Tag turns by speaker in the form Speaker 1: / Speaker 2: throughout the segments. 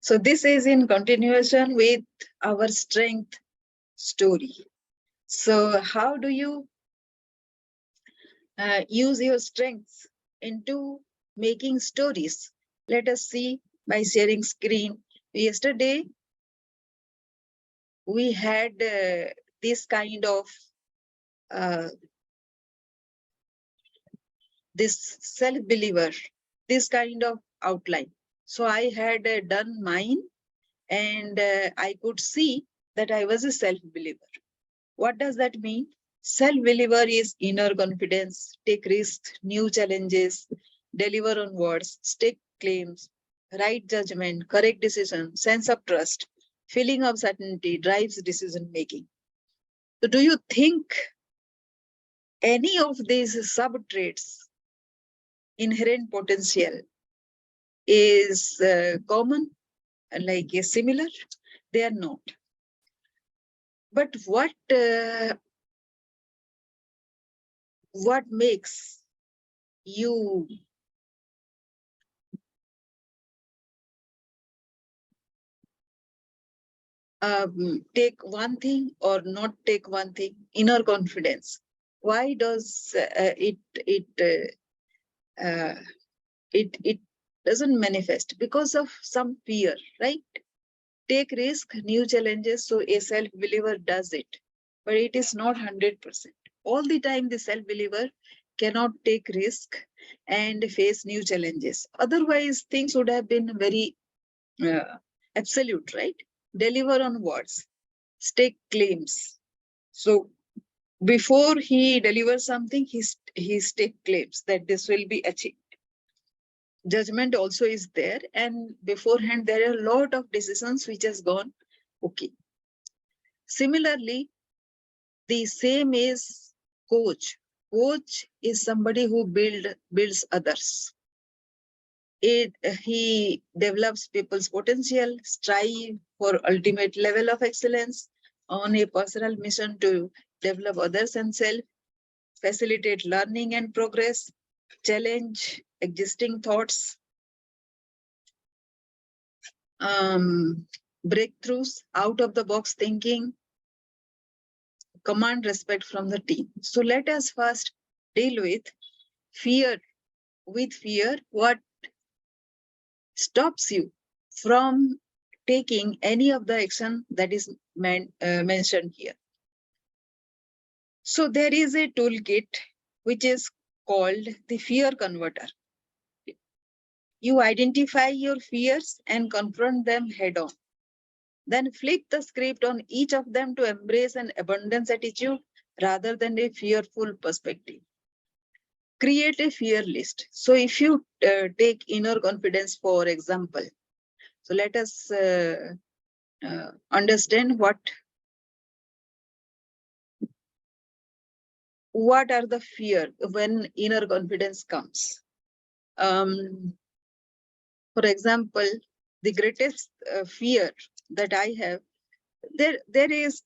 Speaker 1: So this is in continuation with our strength story. So how do you use your strengths into making stories? Let us see by sharing screen. Yesterday, we had this kind of this self-believer, this kind of outline. So I had done mine, and I could see that I was a self-believer. What does that mean? Self-believer is inner confidence, take risks, new challenges, deliver on words, stake claims, right judgment, correct decision, sense of trust, feeling of certainty drives decision making. So do you think any of these sub-traits, inherent potential, is common, like similar? They are not. But what makes you take one thing or not take one thing? Inner confidence. Why does it doesn't manifest? Because of some fear, right? Take risk, new challenges. So a self-believer does it, but it is not 100%. All the time, the self-believer cannot take risk and face new challenges. Otherwise, things would have been very absolute, right? Deliver on words, stake claims. So before he delivers something, he stake claims that this will be achieved. Judgment also is there, and beforehand there are a lot of decisions which has gone okay. Similarly, the same is coach. Coach is somebody who builds others. He develops people's potential, strive for ultimate level of excellence on a personal mission to develop others and self, facilitate learning and progress, challenge existing thoughts, breakthroughs, out of the box thinking, command respect from the team. So let us first deal with fear. With fear, what stops you from taking any of the action that is mentioned here? So there is a toolkit which is called the fear converter. You identify your fears and confront them head on. Then flip the script on each of them to embrace an abundance attitude rather than a fearful perspective. Create a fear list. So if you take inner confidence, for example, so let us understand what are the fear when inner confidence comes. For example, the greatest fear that I have, there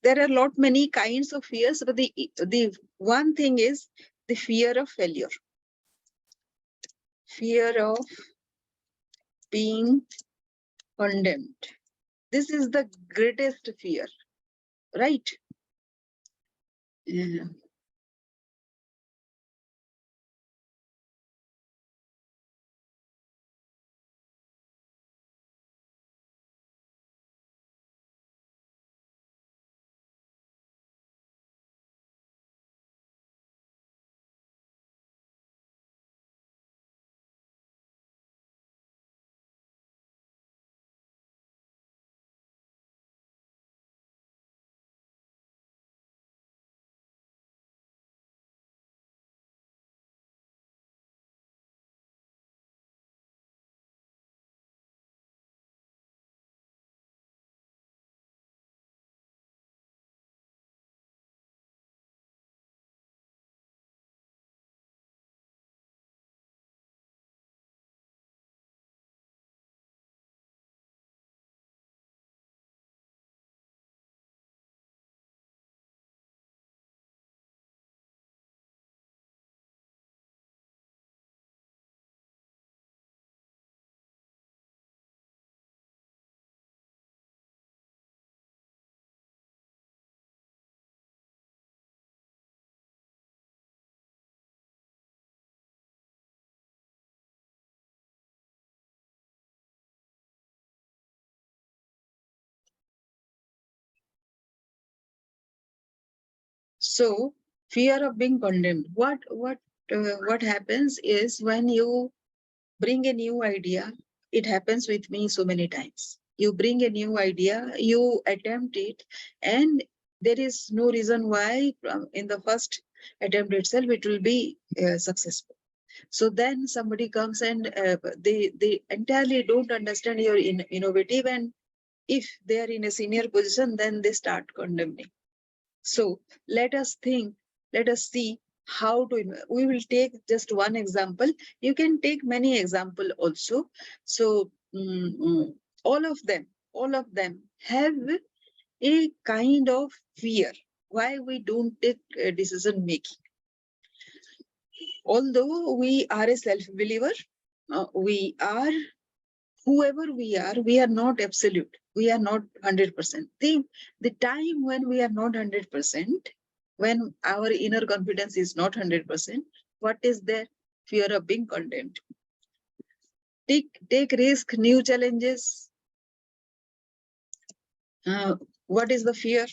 Speaker 1: are a lot many kinds of fears, but the one thing is the fear of failure, fear of being condemned. This is the greatest fear, right? Yeah. So fear of being condemned. What happens is when you bring a new idea, it happens with me so many times. You bring a new idea, you attempt it, and there is no reason why in the first attempt itself it will be successful. So then somebody comes and they entirely don't understand your innovative, and if they are in a senior position, then they start condemning. So let us think, let us see how to, we will take just one example. You can take many example also. So all of them have a kind of fear. Why we don't take decision making? Although we are a self-believer, we are whoever we are not absolute. We are not 100%. The time when we are not 100%, when our inner confidence is not 100%, what is there? Fear of being condemned. Take risk, new challenges. What is the fear?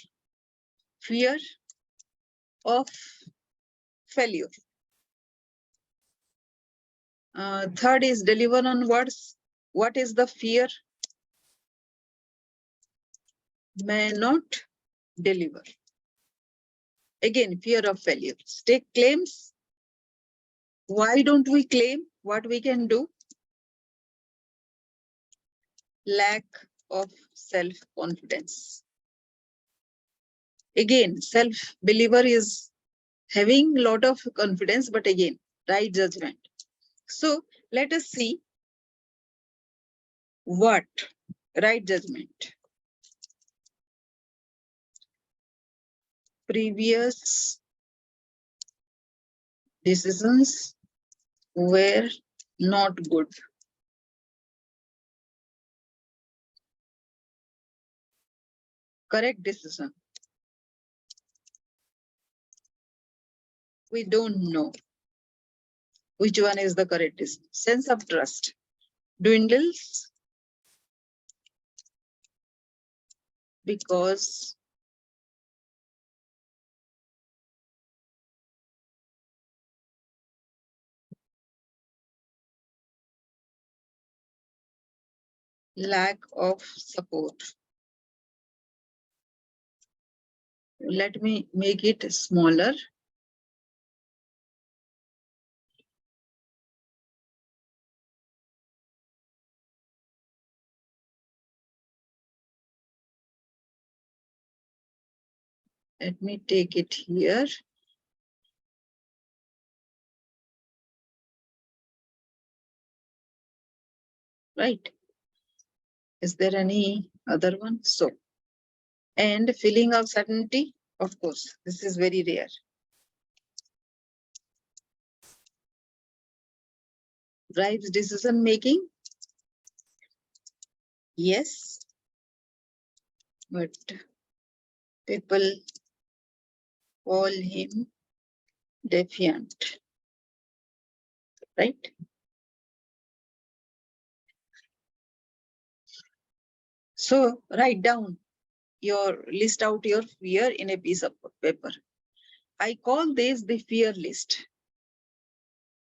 Speaker 1: Fear of failure. Third is deliver on words. What is the fear? May not deliver. Again, fear of failure. Take claims. Why don't we claim what we can do? Lack of self-confidence. Again, self-believer is having a lot of confidence, but again, right judgment. So let us see what right judgment. Previous decisions were not good. Correct decision. We don't know which one is the correct decision. Sense of trust dwindles because lack of support. Let me make it smaller. Let me take it here. Right. Is there any other one? So, and feeling of certainty, of course, this is very rare. Drives decision making. Yes. But people call him defiant. Right? So write down list out your fear in a piece of paper. I call this the fear list.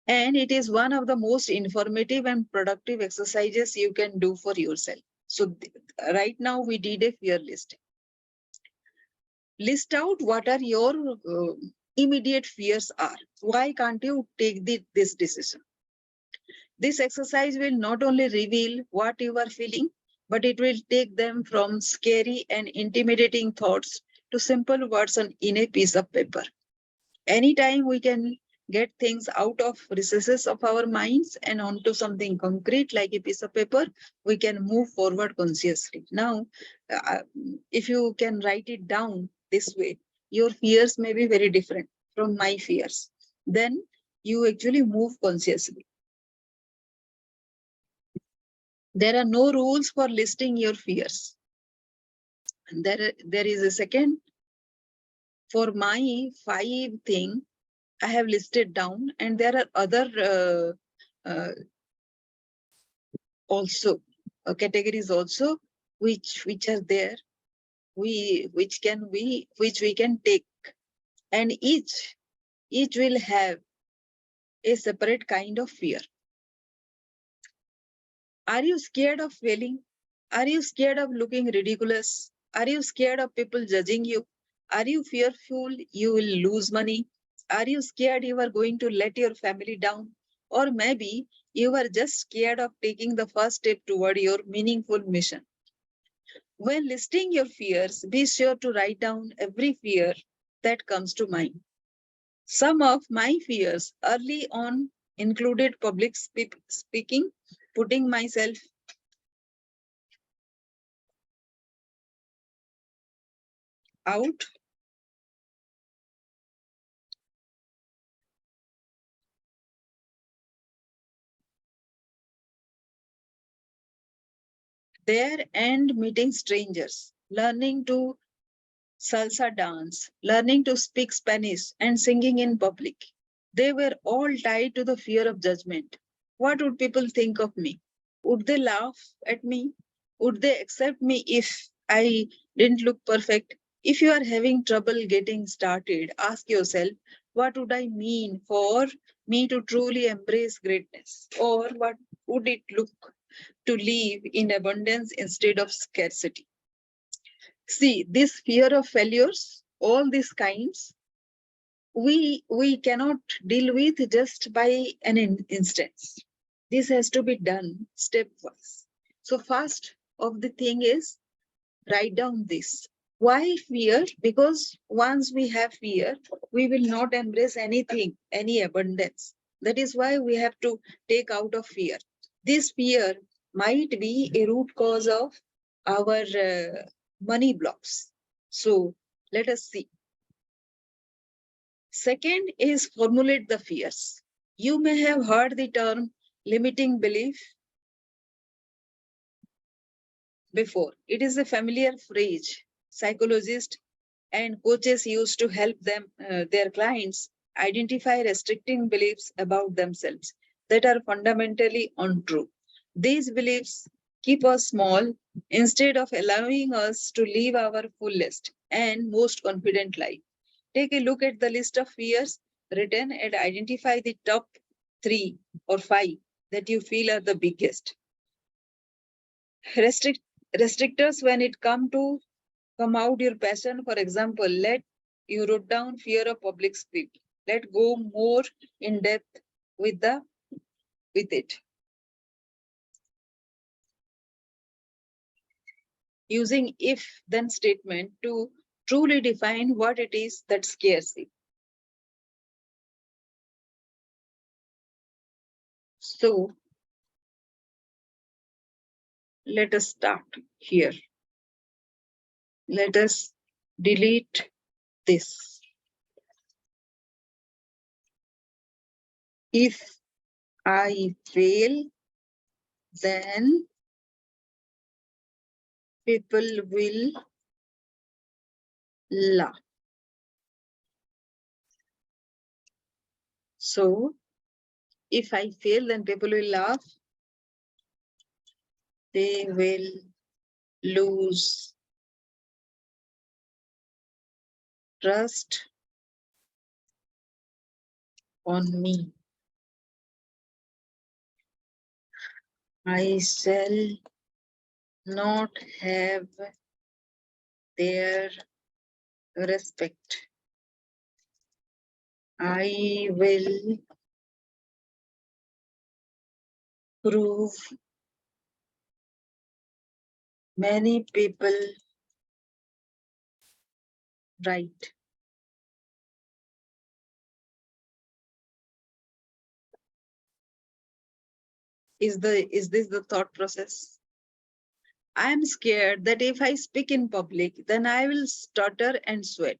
Speaker 1: And it is one of the most informative and productive exercises you can do for yourself. So right now we did a fear list. List out what are your immediate fears are. Why can't you take this decision? This exercise will not only reveal what you are feeling, but it will take them from scary and intimidating thoughts to simple words in a piece of paper. Anytime we can get things out of recesses of our minds and onto something concrete like a piece of paper, we can move forward consciously. Now, if you can write it down this way, your fears may be very different from my fears. Then you actually move consciously. There are no rules for listing your fears. And there is a second. For my 5 things, I have listed down, and there are other also categories also which are there, which we can take. And each will have a separate kind of fear. Are you scared of failing? Are you scared of looking ridiculous? Are you scared of people judging you? Are you fearful you will lose money? Are you scared you are going to let your family down? Or maybe you are just scared of taking the first step toward your meaningful mission. When listing your fears, be sure to write down every fear that comes to mind. Some of my fears early on included public speaking, putting myself out, there and meeting strangers, learning to salsa dance, learning to speak Spanish, and singing in public. They were all tied to the fear of judgment. What would people think of me? Would they laugh at me? Would they accept me if I didn't look perfect? If you are having trouble getting started, ask yourself, what would I mean for me to truly embrace greatness? Or what would it look to live in abundance instead of scarcity? See, this fear of failures, all these kinds, we cannot deal with just by an instance. This has to be done stepwise. So first of the thing is write down this. Why fear? Because once we have fear, we will not embrace anything, any abundance. That is why we have to take out of fear. This fear might be a root cause of our money blocks. So let us see. Second is formulate the fears. You may have heard the term limiting belief before. It is a familiar phrase psychologists and coaches use to help their clients identify restricting beliefs about themselves that are fundamentally untrue. These beliefs keep us small instead of allowing us to live our fullest and most confident life. Take a look at the list of fears written and identify the top 3 or 5 that you feel are the biggest. Restrict, Restrictors when it come out your passion. For example, let you wrote down fear of public speaking. Let go more in depth with it. Using if then statement to truly define what it is that scares you. So let us start here. Let us delete this. If I fail, then people will laugh. So if I fail, then people will laugh. They will lose trust on me. I shall not have their respect. I will prove many people right. Is this the thought process? I am scared that if I speak in public, then I will stutter and sweat.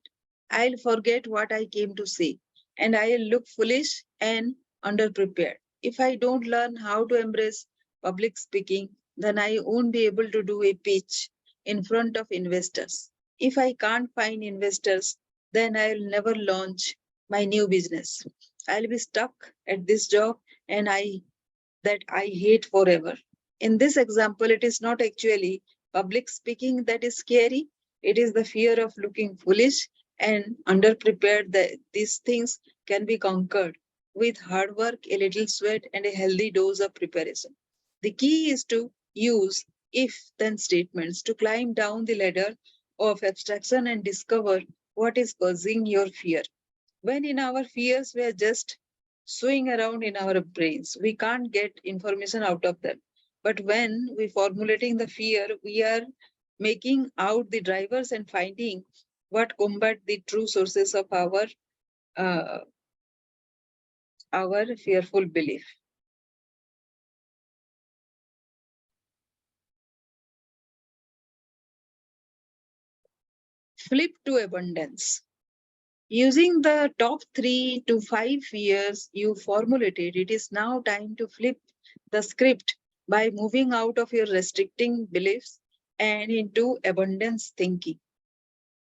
Speaker 1: I'll forget what I came to say, and I'll look foolish and underprepared. If I don't learn how to embrace public speaking, then I won't be able to do a pitch in front of investors. If I can't find investors, then I'll never launch my new business. I'll be stuck at this job and I hate forever. In this example, it is not actually public speaking that is scary. It is the fear of looking foolish and underprepared, these things can be conquered with hard work, a little sweat, and a healthy dose of preparation. The key is to use if then statements to climb down the ladder of abstraction and discover what is causing your fear. When in our fears, we are just swing around in our brains. We can't get information out of them. But when we formulating the fear, we are making out the drivers and finding what combat the true sources of uh, our fearful belief. Flip to abundance. Using the top 3 to 5 fears you formulated, it is now time to flip the script by moving out of your restricting beliefs and into abundance thinking.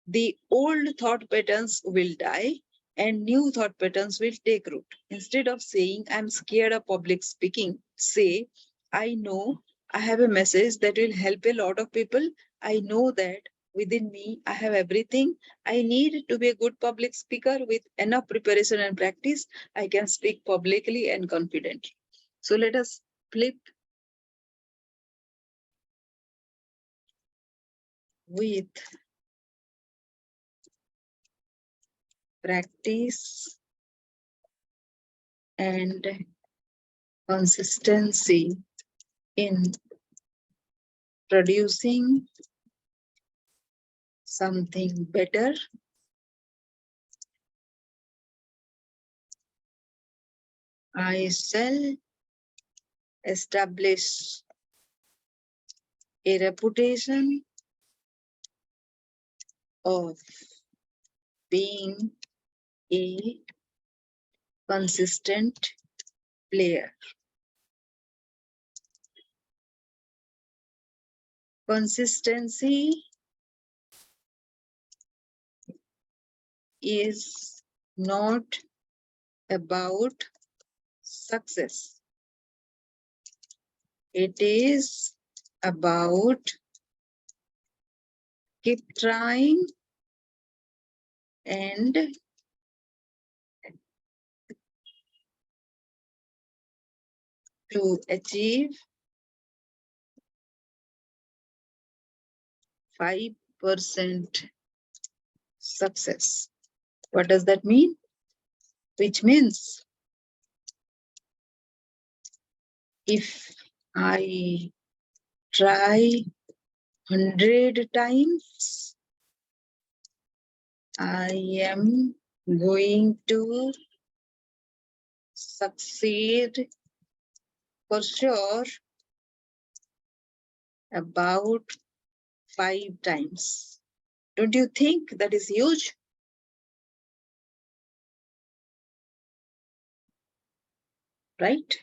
Speaker 1: The old thought patterns will die and new thought patterns will take root. Instead of saying, I'm scared of public speaking, say, I know I have a message that will help a lot of people. I know that within me, I have everything I need to be a good public speaker. With enough preparation and practice, I can speak publicly and confidently. So let us flip with practice and consistency in producing something better. I shall establish a reputation of being a consistent player. Consistency is not about success. It is about keep trying and to achieve 5% success. What does that mean? Which means if I try 100 times, I am going to succeed for sure about 5 times. Don't you think that is huge? Right?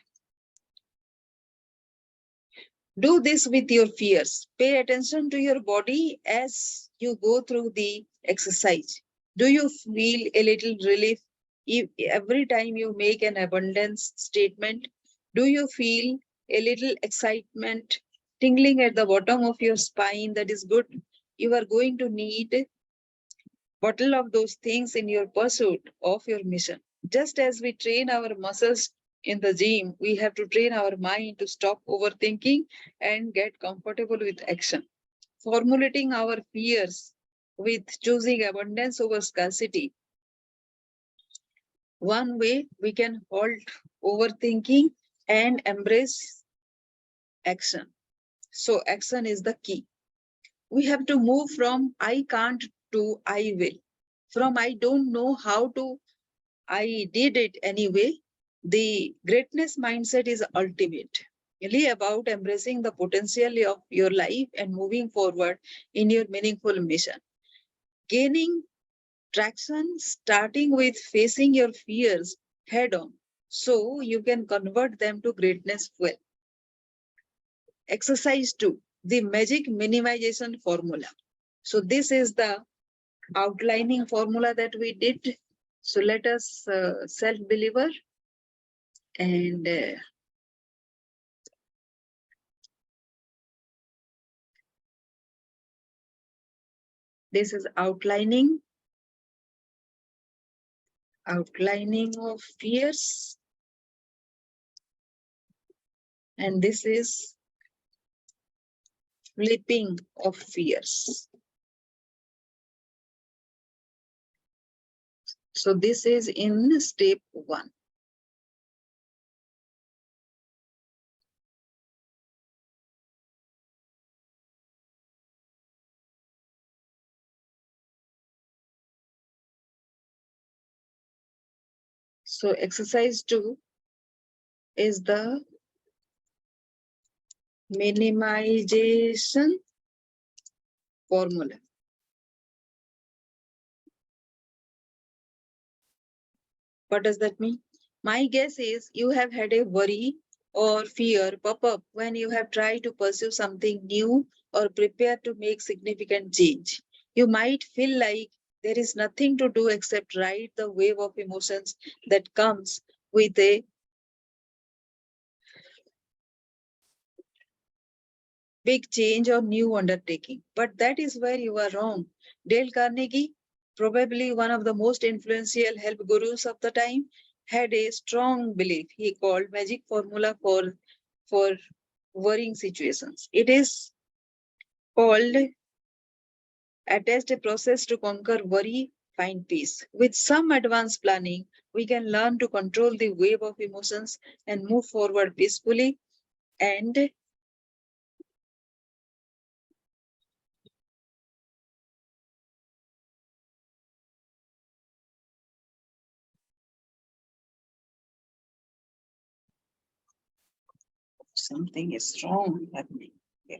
Speaker 1: Do this with your fears. Pay attention to your body as you go through the exercise. Do you feel a little relief every time you make an abundance statement? Do you feel a little excitement tingling at the bottom of your spine? That is good. You are going to need a bottle of those things in your pursuit of your mission. Just as we train our muscles in the gym, we have to train our mind to stop overthinking and get comfortable with action. Formulating our fears with choosing abundance over scarcity. One way we can halt overthinking and embrace action. So, action is the key. We have to move from I can't to I will. From I don't know how to, I did it anyway. The greatness mindset is ultimate, really about embracing the potential of your life and moving forward in your meaningful mission. Gaining traction, starting with facing your fears head on, so you can convert them to greatness fuel. Exercise 2, the magic minimization formula. So this is the outlining formula that we did. So let us self-believer and this is outlining outlining of fears, and this is flipping of fears. So this is in step 1. So exercise 2 is the minimization formula. What does that mean? My guess is you have had a worry or fear pop up when you have tried to pursue something new or prepare to make significant change. You might feel like there is nothing to do except ride the wave of emotions that comes with a big change or new undertaking. But that is where you are wrong. Dale Carnegie, probably one of the most influential help gurus of the time, had a strong belief he called magic formula for worrying situations. It is called attest a process to conquer worry, find peace. With some advanced planning, we can learn to control the wave of emotions and move forward peacefully and something is wrong happening here.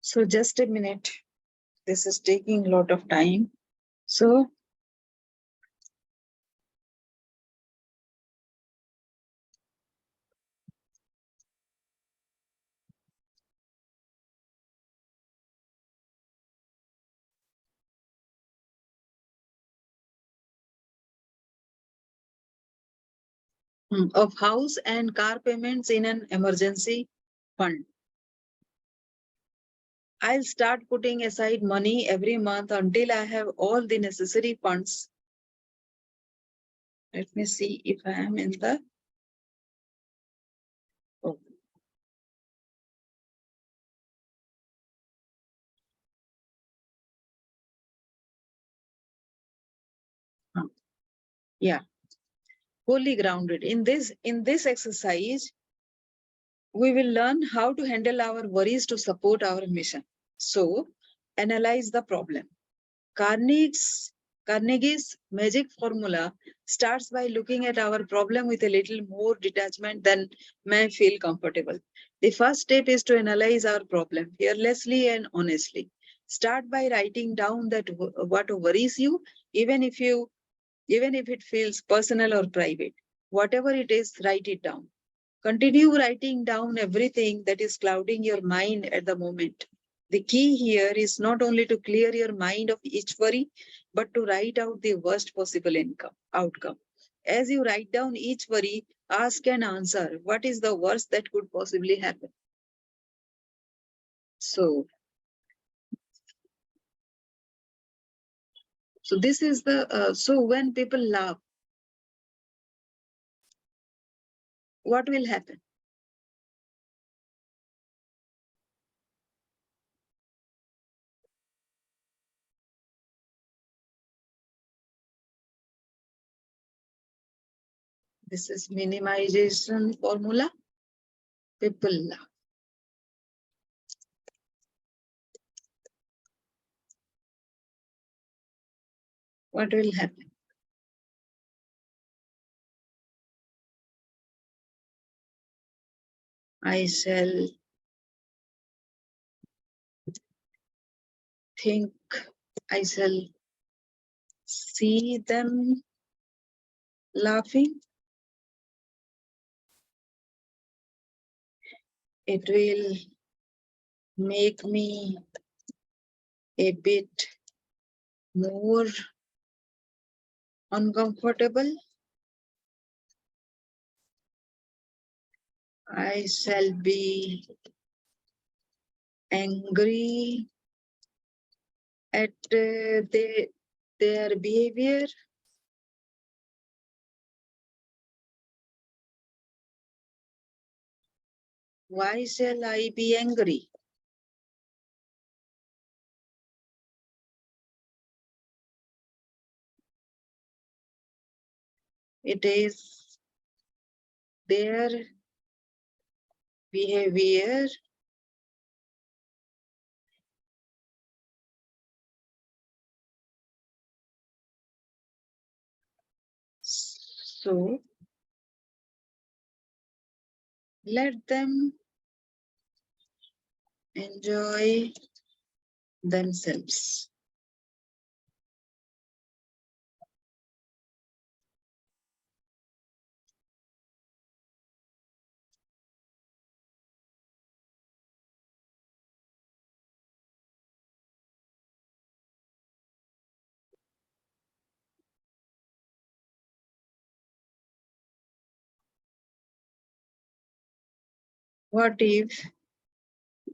Speaker 1: So just a minute. This is taking a lot of time. So of house and car payments in an emergency fund. I'll start putting aside money every month until I have all the necessary funds. Let me see if I am in the. Oh. Yeah, fully grounded. In this exercise, we will learn how to handle our worries to support our mission. So, analyze the problem. Carnegie's magic formula starts by looking at our problem with a little more detachment than may feel comfortable. The first step is to analyze our problem fearlessly and honestly. Start by writing down what worries you, even if you even if it feels personal or private. Whatever it is, write it down. Continue writing down everything that is clouding your mind at the moment. The key here is not only to clear your mind of each worry, but to write out the worst possible outcome. As you write down each worry, ask and answer what is the worst that could possibly happen. So, so this is the so when people laugh, what will happen? This is minimization formula. People laugh. What will happen? I shall think, I shall see them laughing. It will make me a bit more uncomfortable. I shall be angry at their behavior. Why shall I be angry? It is their behavior. So let them enjoy themselves. What if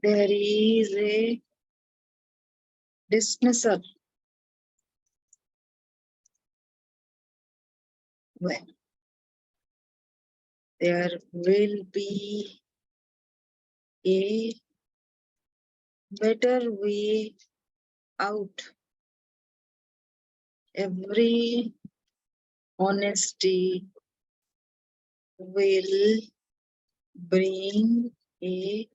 Speaker 1: there is a dismissal? Well, there will be a better way out. Every honesty will bring a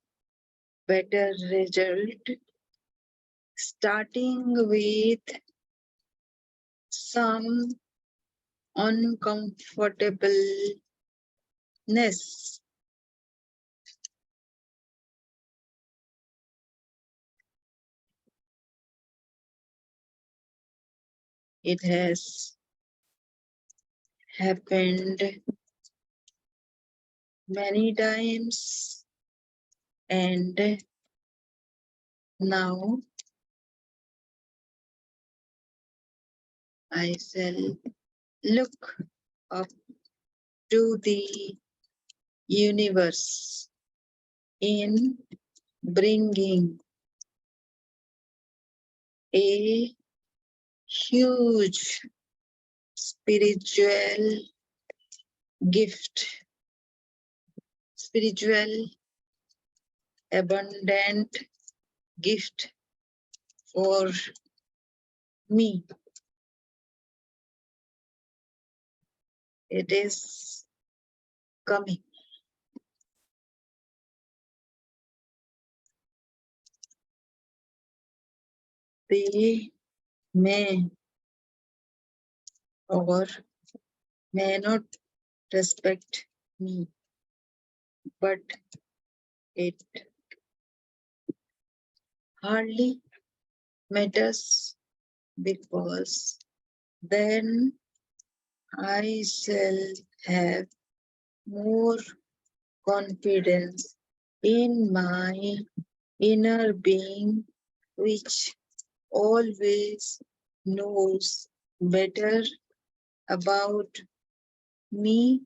Speaker 1: better result, starting with some uncomfortableness. It has happened many times, and now I shall look up to the universe in bringing a huge spiritual gift, spiritual abundant gift for me. It is coming. They may or may not respect me, but it hardly matters because then I shall have more confidence in my inner being, which always knows better about me.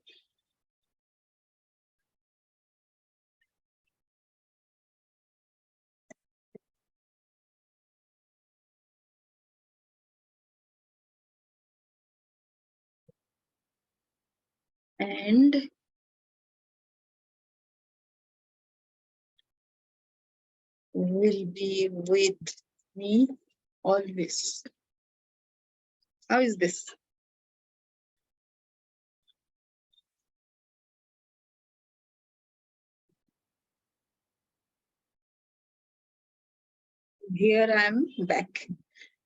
Speaker 1: And will be with me always. How is this? Here I am back.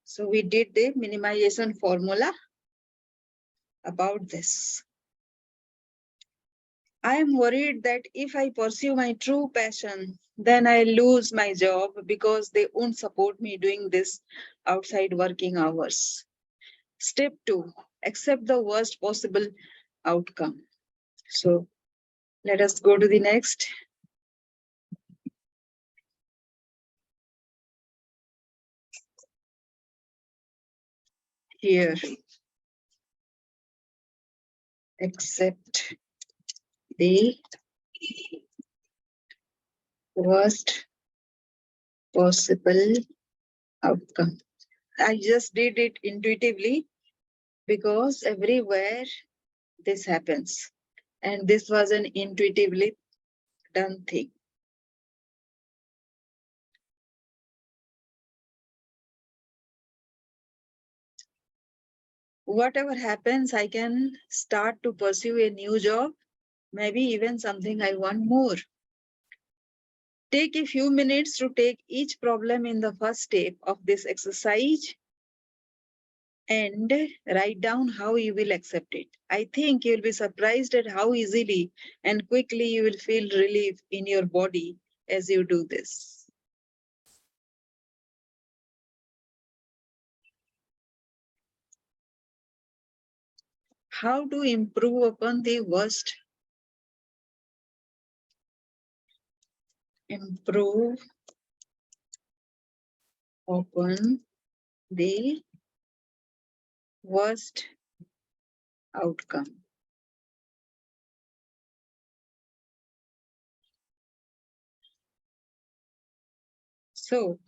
Speaker 1: So we did the minimization formula about this. I am worried that if I pursue my true passion, then I lose my job because they won't support me doing this outside working hours. Step 2, accept the worst possible outcome. So let us go to the next. Here, accept the worst possible outcome. I just did it intuitively because everywhere this happens. And this was an intuitively done thing. Whatever happens, I can start to pursue a new job, maybe even something I want more. Take a few minutes to take each problem in the first step of this exercise and write down how you will accept it. I think you'll be surprised at how easily and quickly you will feel relief in your body as you do this. How to improve upon the worst? Improve upon the worst outcome. So,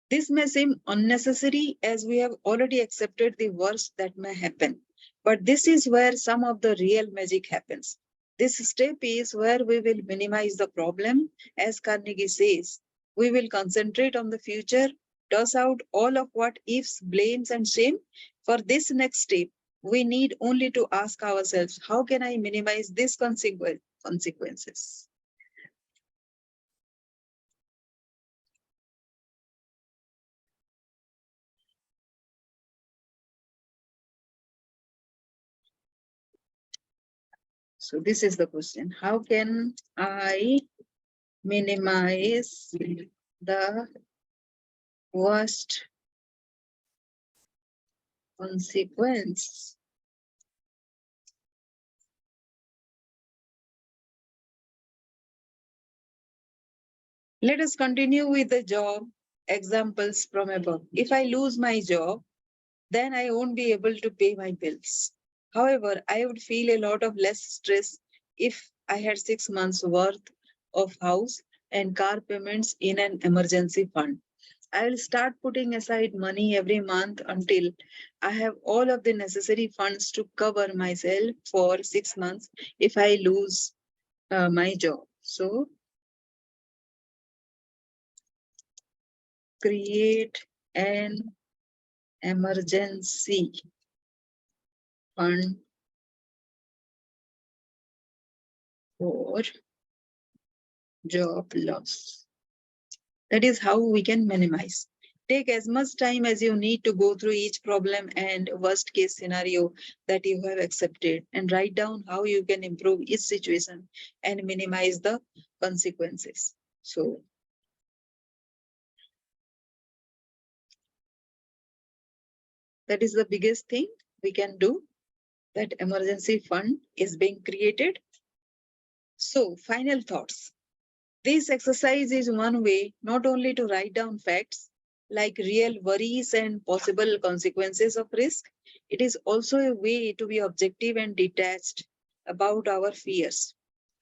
Speaker 1: this may seem unnecessary as we have already accepted the worst that may happen. But this is where some of the real magic happens. This step is where we will minimize the problem. As Carnegie says, we will concentrate on the future, toss out all of what ifs, blames, and shame. For this next step, we need only to ask ourselves, how can I minimize these consequences? So this is the question. How can I minimize the worst consequence? Let us continue with the job examples from above. If I lose my job, then I won't be able to pay my bills. However, I would feel a lot of less stress if I had 6 months worth of house and car payments in an emergency fund. I will start putting aside money every month until I have all of the necessary funds to cover myself for 6 months if I lose my job. So, create an emergency fund for job loss. That is how we can minimize. Take as much time as you need to go through each problem and worst case scenario that you have accepted and write down how you can improve each situation and minimize the consequences. So that is the biggest thing we can do. That emergency fund is being created. So final thoughts. This exercise is one way not only to write down facts like real worries and possible consequences of risk, it is also a way to be objective and detached about our fears.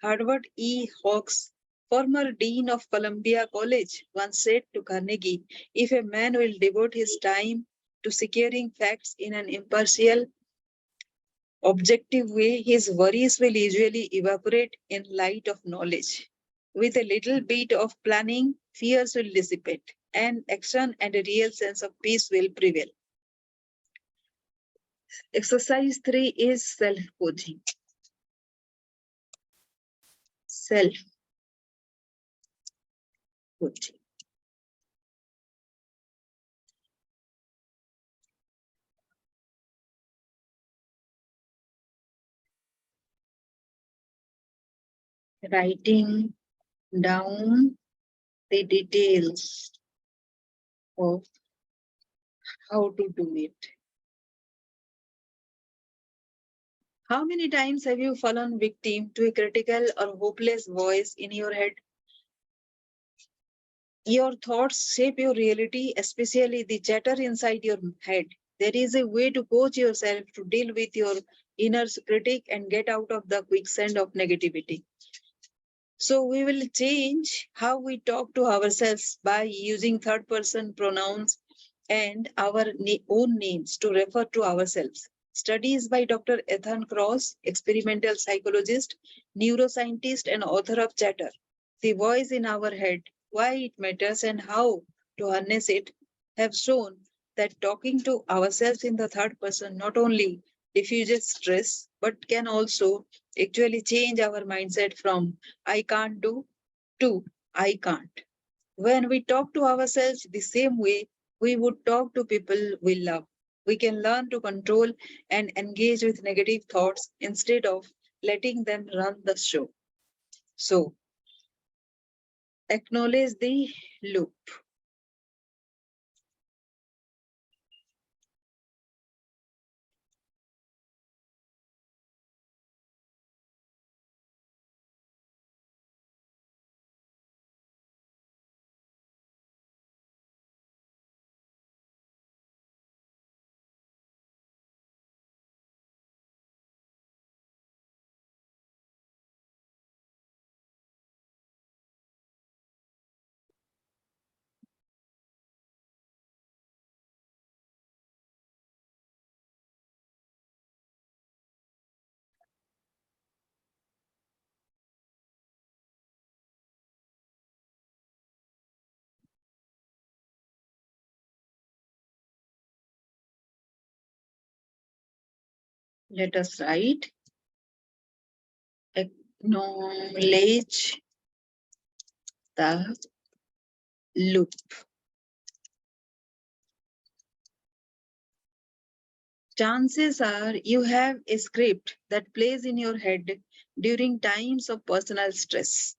Speaker 1: Harvard E. Hawks, former dean of Columbia College, once said to Carnegie, if a man will devote his time to securing facts in an impartial, objective way, his worries will usually evaporate in light of knowledge. With a little bit of planning, fears will dissipate, and action and a real sense of peace will prevail. Exercise 3 is self-coaching. Self-coaching. Writing down the details of how to do it. How many times have you fallen victim to a critical or hopeless voice in your head? Your thoughts shape your reality, especially the chatter inside your head. There is a way to coach yourself to deal with your inner critic and get out of the quicksand of negativity. So we will change how we talk to ourselves by using third person pronouns and our own names to refer to ourselves. Studies by Dr. Ethan Cross, experimental psychologist, neuroscientist, and author of Chatter, The Voice in Our Head, Why It Matters and How to Harness It, have shown that talking to ourselves in the third person not only diffuses stress but can also actually change our mindset from I can't do to I can't. When we talk to ourselves the same way we would talk to people we love, we can learn to control and engage with negative thoughts instead of letting them run the show. So, acknowledge the loop. Let us write, acknowledge the loop. Chances are you have a script that plays in your head during times of personal stress.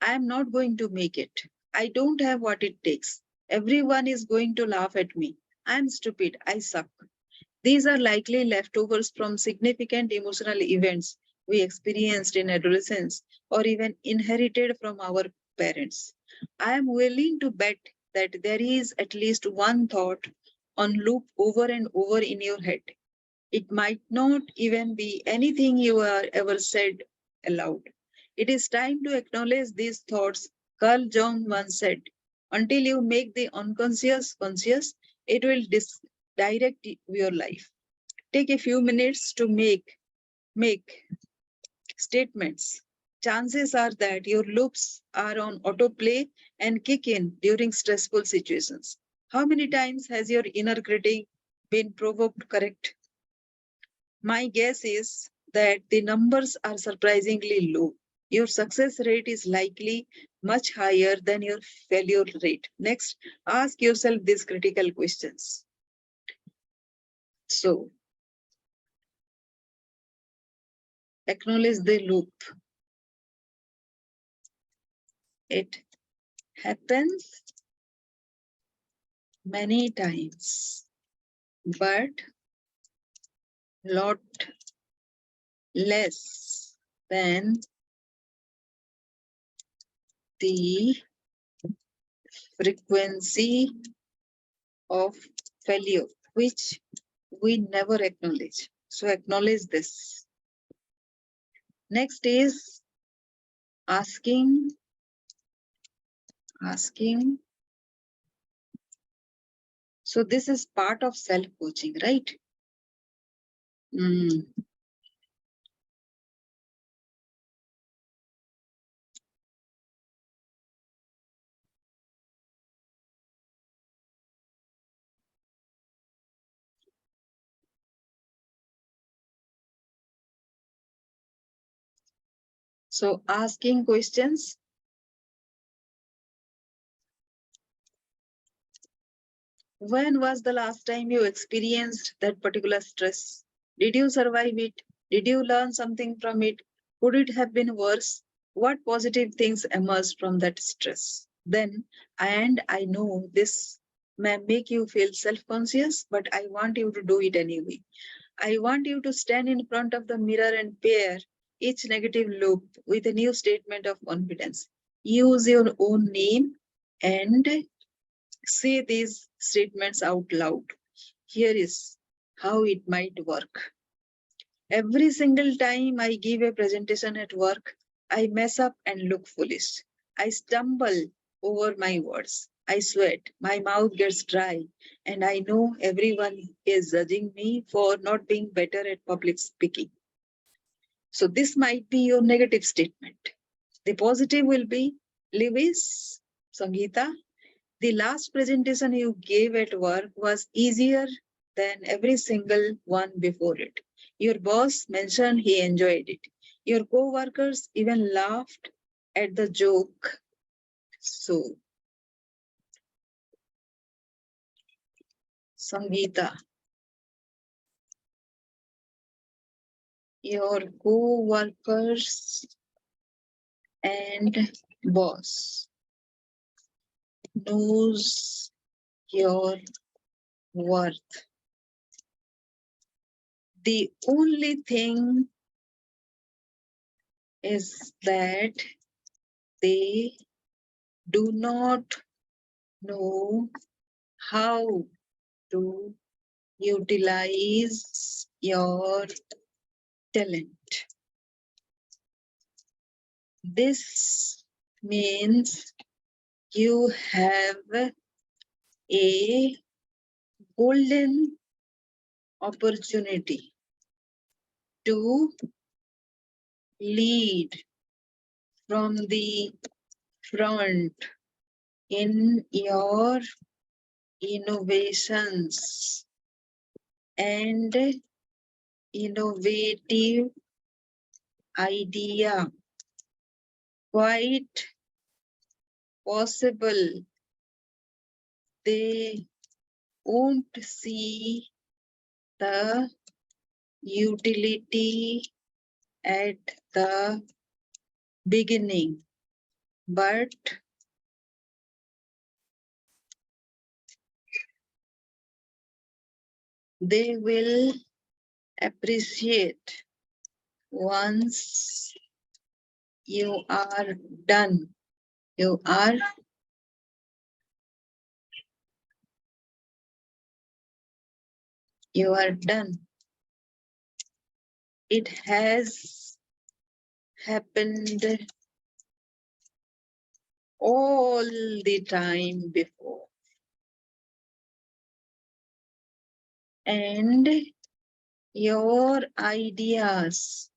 Speaker 1: I am not going to make it. I don't have what it takes. Everyone is going to laugh at me. I am stupid. I suck. These are likely leftovers from significant emotional events we experienced in adolescence or even inherited from our parents. I am willing to bet that there is at least one thought on loop over and over in your head. It might not even be anything you are ever said aloud. It is time to acknowledge these thoughts. Carl Jung once said, until you make the unconscious conscious, it will direct your life. Take a few minutes to make statements. Chances are that your loops are on autoplay and kick in during stressful situations. How many times has your inner critic been provoked correct? My guess is that the numbers are surprisingly low. Your success rate is likely much higher than your failure rate. Next, ask yourself these critical questions. So, acknowledge the loop. It happens many times, but lot less than the frequency of failure, which we never acknowledge. So acknowledge this. Next is asking. So this is part of self-coaching, right? Mm. So asking questions. When was the last time you experienced that particular stress? Did you survive it? Did you learn something from it? Could it have been worse? What positive things emerged from that stress? Then, and I know this may make you feel self-conscious, but I want you to do it anyway. I want you to stand in front of the mirror and pair each negative loop with a new statement of confidence. Use your own name and say these statements out loud. Here is how it might work. Every single time I give a presentation at work, I mess up and look foolish. I stumble over my words. I sweat, my mouth gets dry, and I know everyone is judging me for not being better at public speaking. So, this might be your negative statement. The positive will be, Lewis, Sangeeta, the last presentation you gave at work was easier than every single one before it. Your boss mentioned he enjoyed it. Your co-workers even laughed at the joke. So, Sangeeta, your co-workers and boss knows your worth. The only thing is that they do not know how to utilize your talent. This means you have a golden opportunity to lead from the front in your innovations and innovative idea. Quite possible they won't see the utility at the beginning, but they will appreciate once you are done. You are done. It has happened all the time before. And your ideas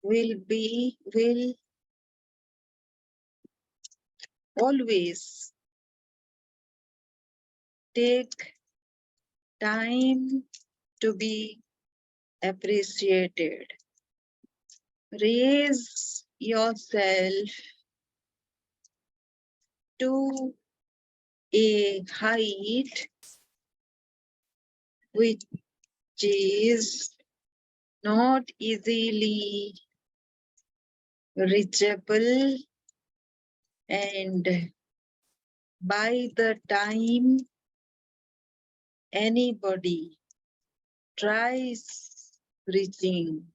Speaker 1: will always take time to be appreciated. Raise yourself to a height which is not easily reachable, and by the time anybody tries reaching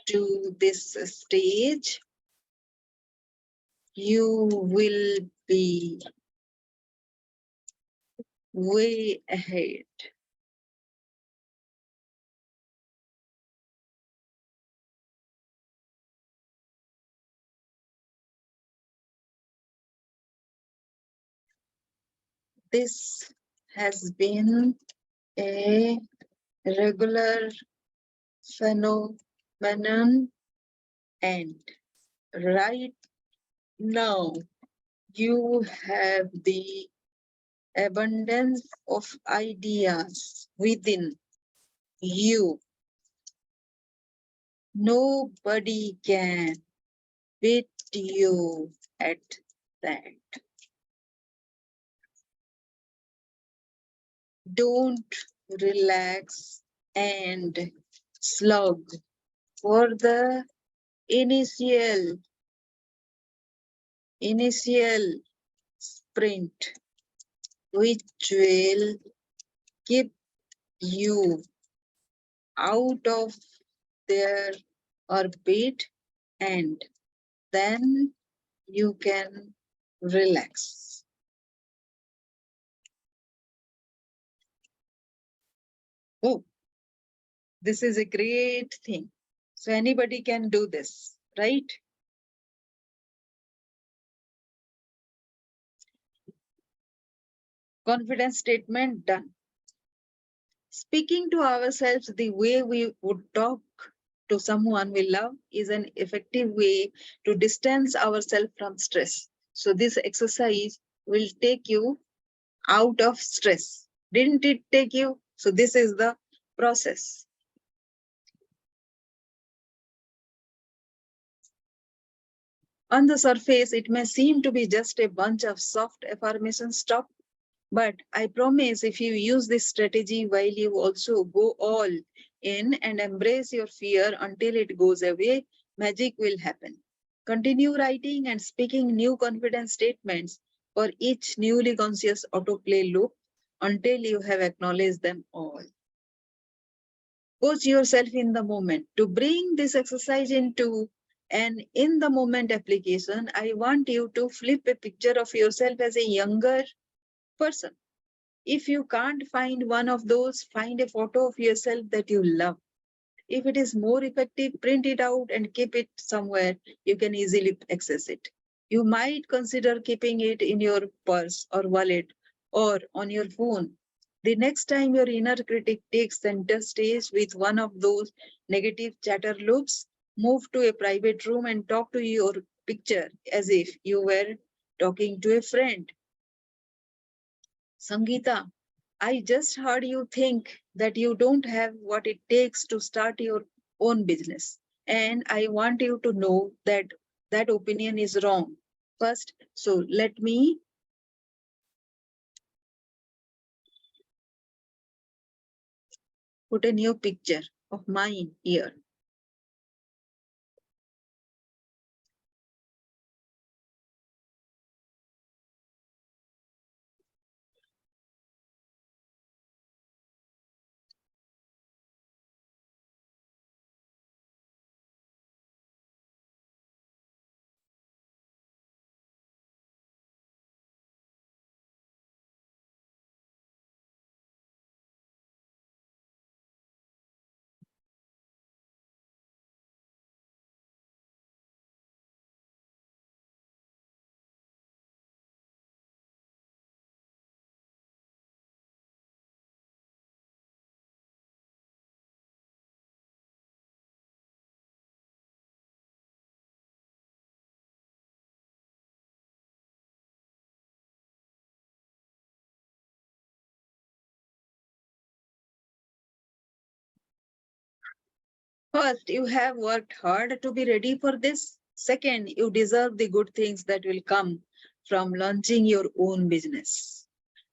Speaker 1: to this stage, you will be way ahead. This has been a regular phenomenon, and right now you have the abundance of ideas within you. Nobody can beat you at that. Don't relax and slog for the initial sprint, which will keep you out of their orbit, and then you can relax. Oh, this is a great thing. So anybody can do this, right? Confidence statement done. Speaking to ourselves the way we would talk to someone we love is an effective way to distance ourselves from stress. So this exercise will take you out of stress. Didn't it take you? So this is the process. On the surface, it may seem to be just a bunch of soft affirmation stuff, but I promise if you use this strategy while you also go all in and embrace your fear until it goes away, magic will happen. Continue writing and speaking new confidence statements for each newly conscious autoplay loop until you have acknowledged them all. Coach yourself in the moment. To bring this exercise into an in the moment application, I want you to flip a picture of yourself as a younger person. If you can't find one of those, find a photo of yourself that you love. If it is more effective, print it out and keep it somewhere you can easily access it. You might consider keeping it in your purse or wallet or on your phone. The next time your inner critic takes center stage with one of those negative chatter loops, move to a private room and talk to your picture as if you were talking to a friend. Sangeeta, I just heard you think that you don't have what it takes to start your own business. And I want you to know that that opinion is wrong. First, so let me put a new picture of mine here. First, you have worked hard to be ready for this. Second, you deserve the good things that will come from launching your own business.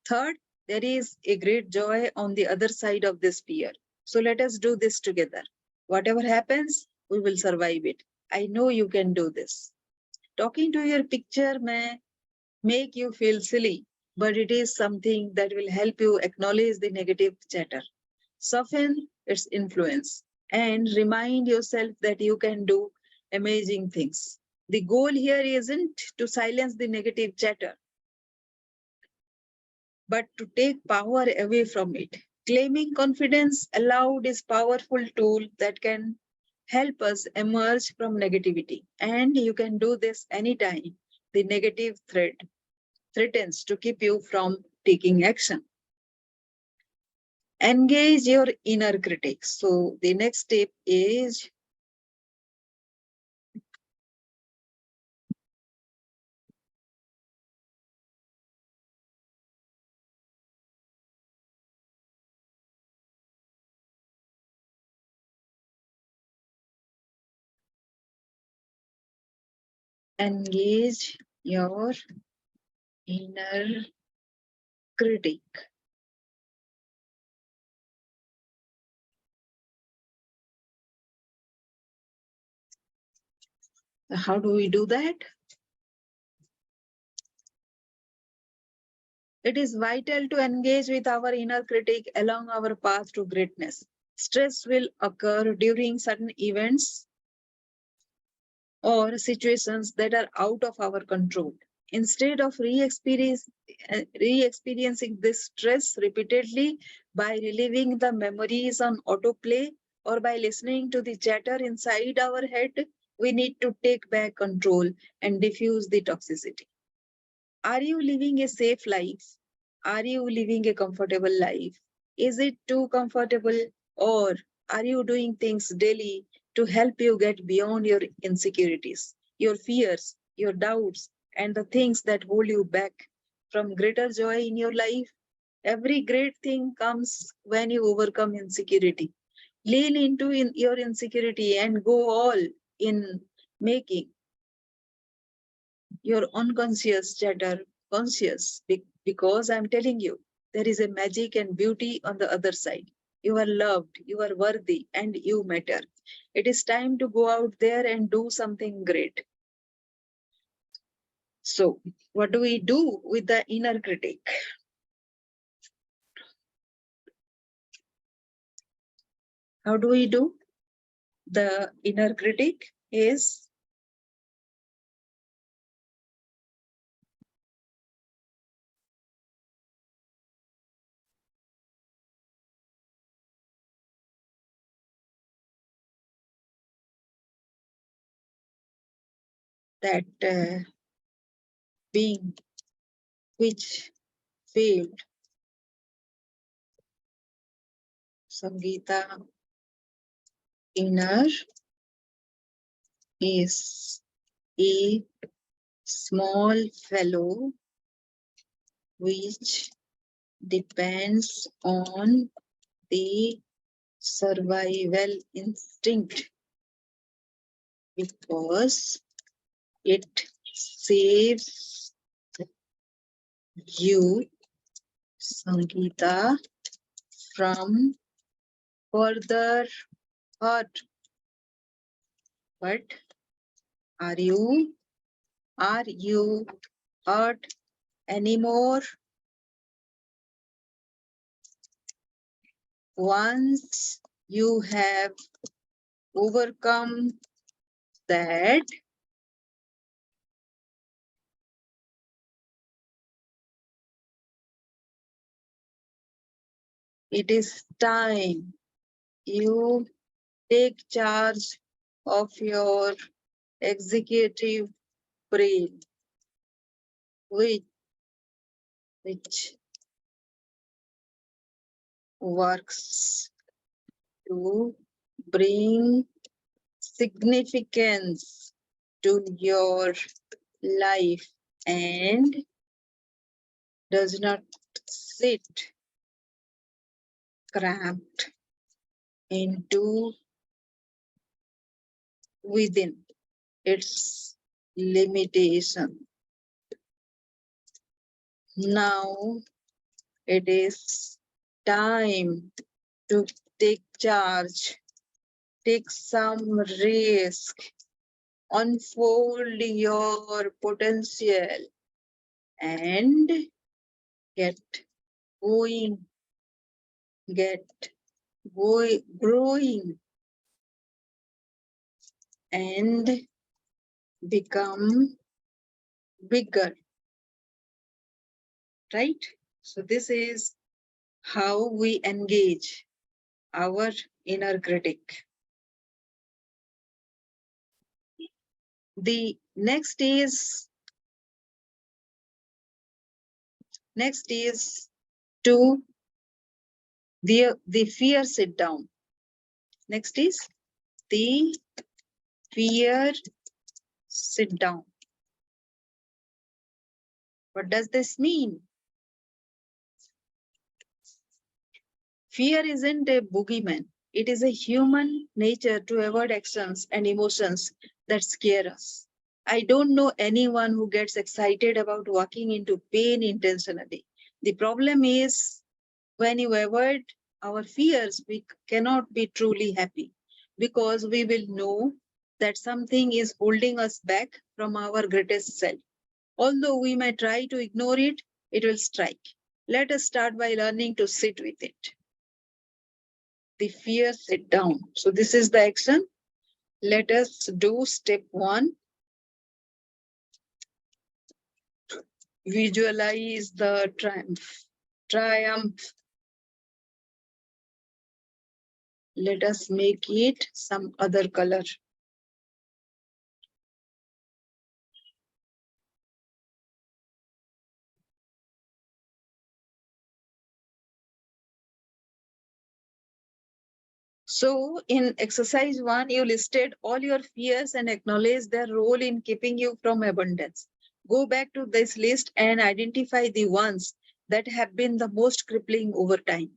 Speaker 1: Third, there is a great joy on the other side of this fear. So let us do this together. Whatever happens, we will survive it. I know you can do this. Talking to your picture may make you feel silly, but it is something that will help you acknowledge the negative chatter, soften its influence, and remind yourself that you can do amazing things. The goal here isn't to silence the negative chatter, but to take power away from it. Claiming confidence aloud is a powerful tool that can help us emerge from negativity. And you can do this anytime the negative threatens to keep you from taking action. Engage your inner critic. So the next step is Engage your inner critic. How do we do that? It is vital to engage with our inner critic along our path to greatness. Stress will occur during certain events or situations that are out of our control. Instead of re-experiencing this stress repeatedly by reliving the memories on autoplay or by listening to the chatter inside our head, we need to take back control and diffuse the toxicity. Are you living a safe life? Are you living a comfortable life? Is it too comfortable? Or are you doing things daily to help you get beyond your insecurities, your fears, your doubts, and the things that hold you back from greater joy in your life? Every great thing comes when you overcome insecurity. Lean into your insecurity and go all in making your unconscious chatter conscious, because I'm telling you, there is a magic and beauty on the other side. You are loved, you are worthy, and you matter. It is time to go out there and do something great. So, what do we do with the inner critic? How do we do? The inner critic is that being which failed. Sangeeta, inner is a small fellow which depends on the survival instinct because it saves you, Sangeeta, from further hurt. But are you hurt anymore? Once you have overcome that, it is time you take charge of your executive brain, which works to bring significance to your life and does not sit cramped into within its limitation. Now it is time to take charge, take some risk, unfold your potential and get going, get growing and become bigger, right? So this is how we engage our inner critic. The next is to the fear sit down. Next is the fear sit down. What does this mean? Fear isn't a boogeyman. It is a human nature to avoid actions and emotions that scare us. I don't know anyone who gets excited about walking into pain intentionally. The problem is when you avoid our fears, we cannot be truly happy because we will know that something is holding us back from our greatest self. Although we may try to ignore it, it will strike. Let us start by learning to sit with it. The fear, sit down. So, this is the action. Let us do step one. Visualize the triumph. Triumph. Let us make it some other color. So in exercise one, you listed all your fears and acknowledge their role in keeping you from abundance. Go back to this list and identify the ones that have been the most crippling over time.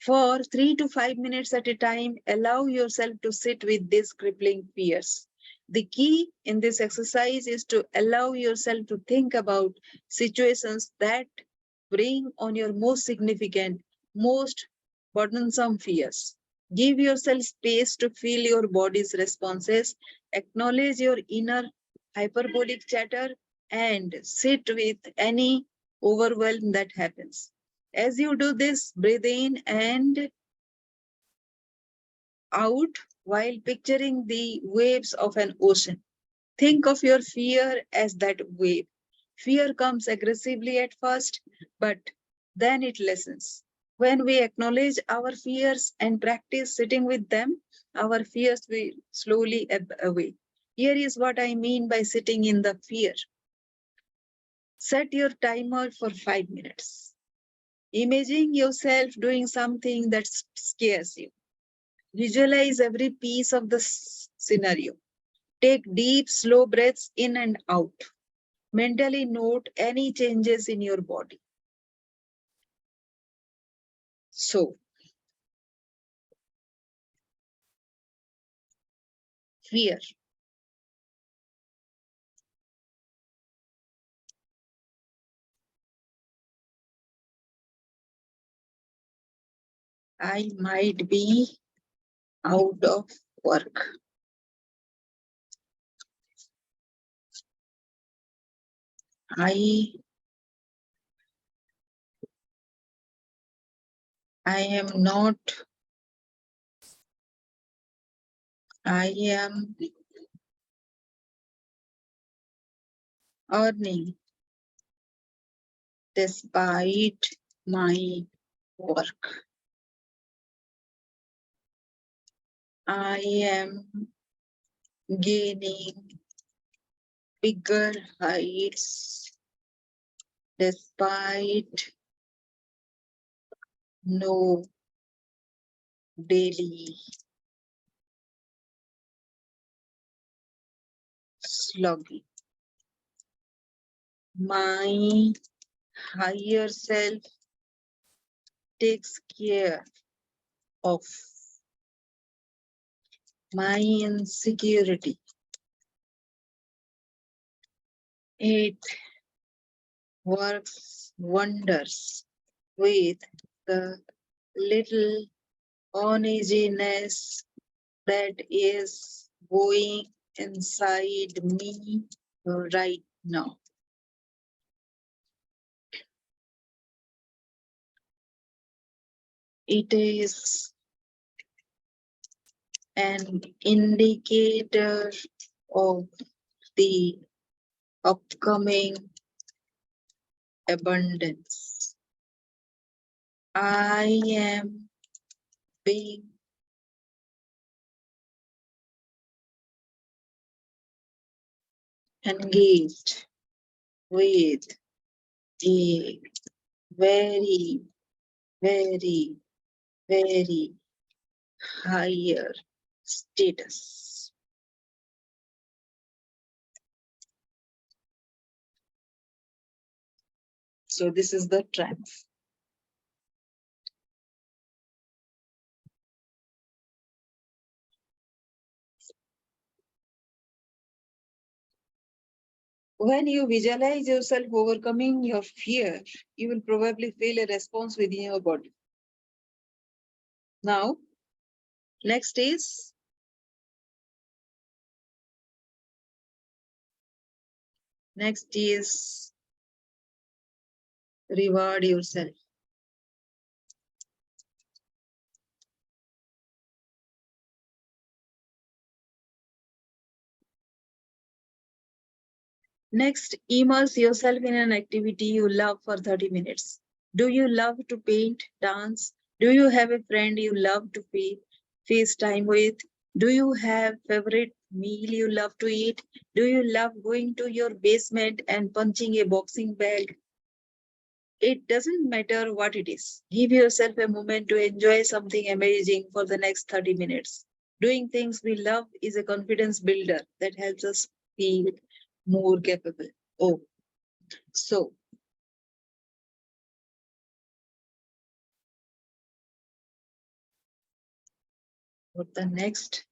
Speaker 1: For 3 to 5 minutes at a time, allow yourself to sit with these crippling fears. The key in this exercise is to allow yourself to think about situations that bring on your most significant, most burdensome fears. Give yourself space to feel your body's responses, acknowledge your inner hyperbolic chatter, and sit with any overwhelm that happens. As you do this, breathe in and out while picturing the waves of an ocean. Think of your fear as that wave. Fear comes aggressively at first, but then it lessens. When we acknowledge our fears and practice sitting with them, our fears will slowly ebb away. Here is what I mean by sitting in the fear. Set your timer for 5 minutes. Imagine yourself doing something that scares you. Visualize every piece of the scenario. Take deep, slow breaths in and out. Mentally note any changes in your body. So, fear. I might be out of work. I am not, I am earning despite my work. I am gaining bigger heights despite no daily slogging. My higher self takes care of my insecurity. It works wonders with the little uneasiness that is going inside me right now. It is an indicator of the upcoming abundance. I am being engaged with a very, very, very higher status. So this is the trend. When you visualize yourself overcoming your fear, you will probably feel a response within your body. Now, next is reward yourself. Next, immerse yourself in an activity you love for 30 minutes. Do you love to paint, dance? Do you have a friend you love to face time with? Do you have favorite meal you love to eat? Do you love going to your basement and punching a boxing bag? It doesn't matter what it is. Give yourself a moment to enjoy something amazing for the next 30 minutes. Doing things we love is a confidence builder that helps us feel more capable. Oh, so for the next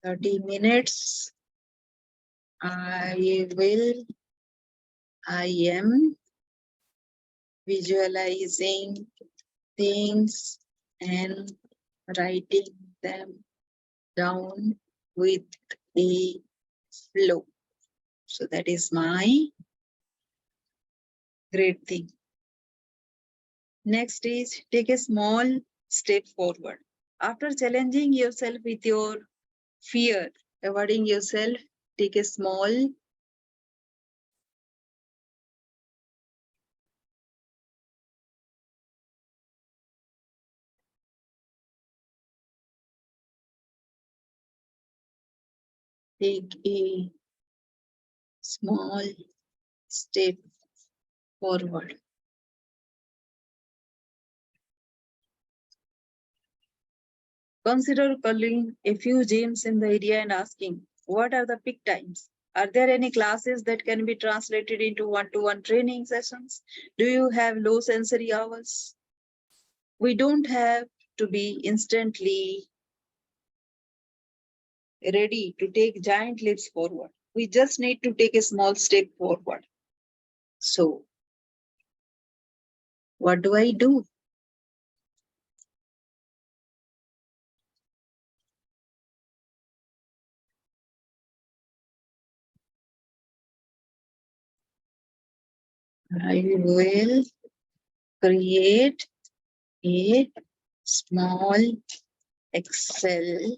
Speaker 1: 30 minutes, I am visualizing things and writing them down with a flow. So that is my great thing. Next is take a small step forward. After challenging yourself with your fear, avoiding yourself, take a small small step forward. Consider calling a few gyms in the area and asking, what are the peak times? Are there any classes that can be translated into one-to-one training sessions? Do you have low sensory hours? We don't have to be instantly ready to take giant leaps forward. We just need to take a small step forward. So, what do I do? I will create a small Excel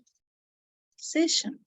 Speaker 1: session.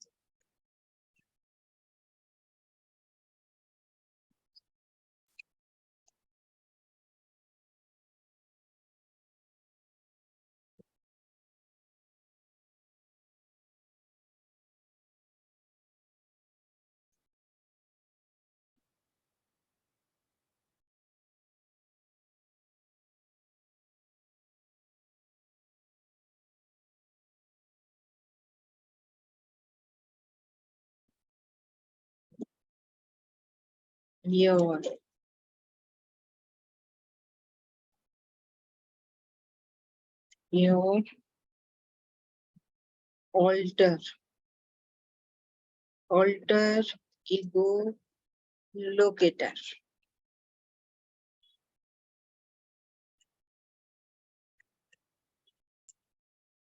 Speaker 1: Your your alter ego locator.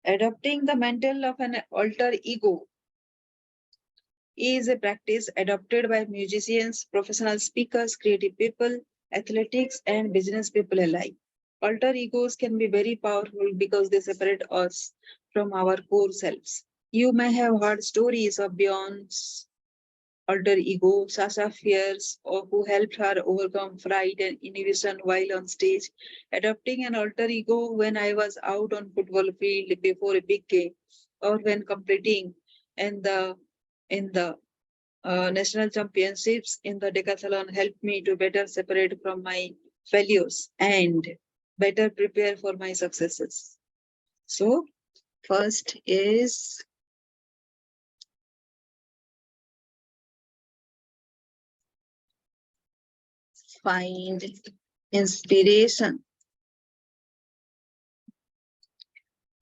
Speaker 1: Adopting the mental of an alter ego is a practice adopted by musicians, professional speakers, creative people, athletics, and business people alike. Alter egos can be very powerful because they separate us from our core selves. You may have heard stories of Beyonce's alter ego, Sasha Fierce, or who helped her overcome fright and inhibition while on stage. Adopting an alter ego when I was out on football field before a big game, or when competing in the national championships in the decathlon helped me to better separate from my failures and better prepare for my successes. So, first is find inspiration.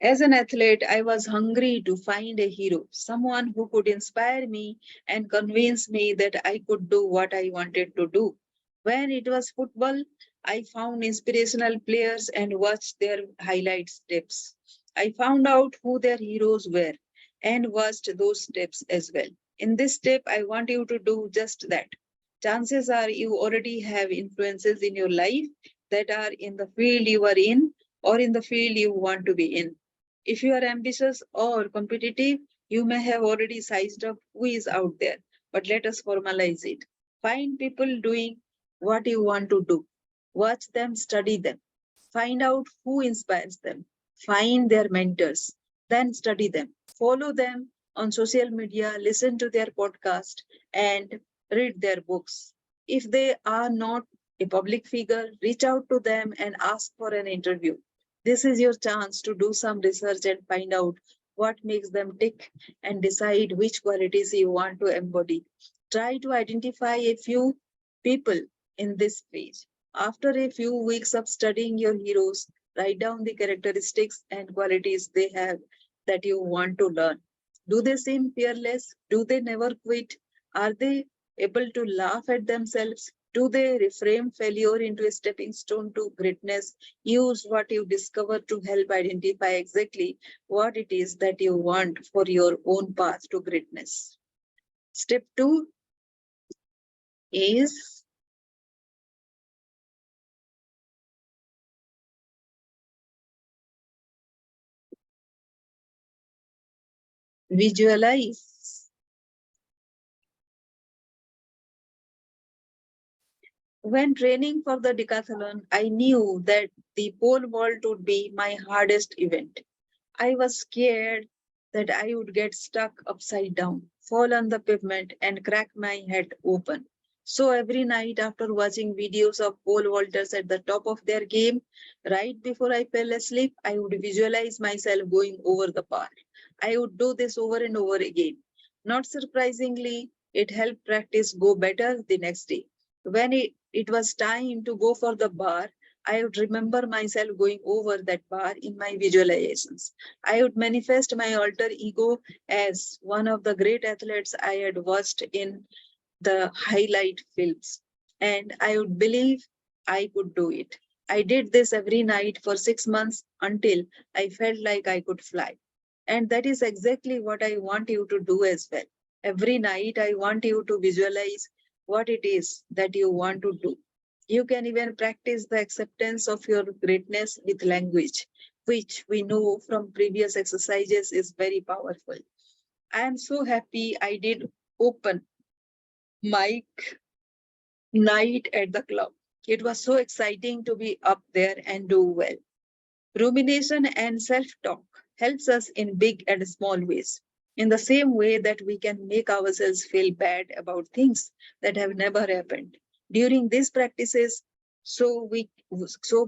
Speaker 1: As an athlete, I was hungry to find a hero, someone who could inspire me and convince me that I could do what I wanted to do. When it was football, I found inspirational players and watched their highlight steps. I found out who their heroes were and watched those steps as well. In this step, I want you to do just that. Chances are you already have influences in your life that are in the field you are in or in the field you want to be in. If you are ambitious or competitive, you may have already sized up who is out there, but let us formalize it. Find people doing what you want to do. Watch them, study them. Find out who inspires them. Find their mentors. Then study them. Follow them on social media, listen to their podcast, and read their books. If they are not a public figure, reach out to them and ask for an interview. This is your chance to do some research and find out what makes them tick and decide which qualities you want to embody. Try to identify a few people in this page. After a few weeks of studying your heroes, write down the characteristics and qualities they have that you want to learn. Do they seem fearless? Do they never quit? Are they able to laugh at themselves? Do they reframe failure into a stepping stone to greatness? Use what you discover to help identify exactly what it is that you want for your own path to greatness. Step two is visualize. When training for the decathlon, I knew that the pole vault would be my hardest event. I was scared that I would get stuck upside down, fall on the pavement, and crack my head open. So every night after watching videos of pole vaulters at the top of their game, right before I fell asleep, I would visualize myself going over the bar. I would do this over and over again. Not surprisingly, it helped practice go better the next day. When it was time to go for the bar, I would remember myself going over that bar in my visualizations. I would manifest my alter ego as one of the great athletes I had watched in the highlight films, and I would believe I could do it. I did this every night for 6 months until I felt like I could fly. And that is exactly what I want you to do as well. Every night, I want you to visualize what it is that you want to do. You can even practice the acceptance of your greatness with language, which we know from previous exercises is very powerful. I am so happy I did open mic night at the club. It was so exciting to be up there and do well. Rumination and self talk helps us in big and small ways. In the same way that we can make ourselves feel bad about things that have never happened. During these practices, so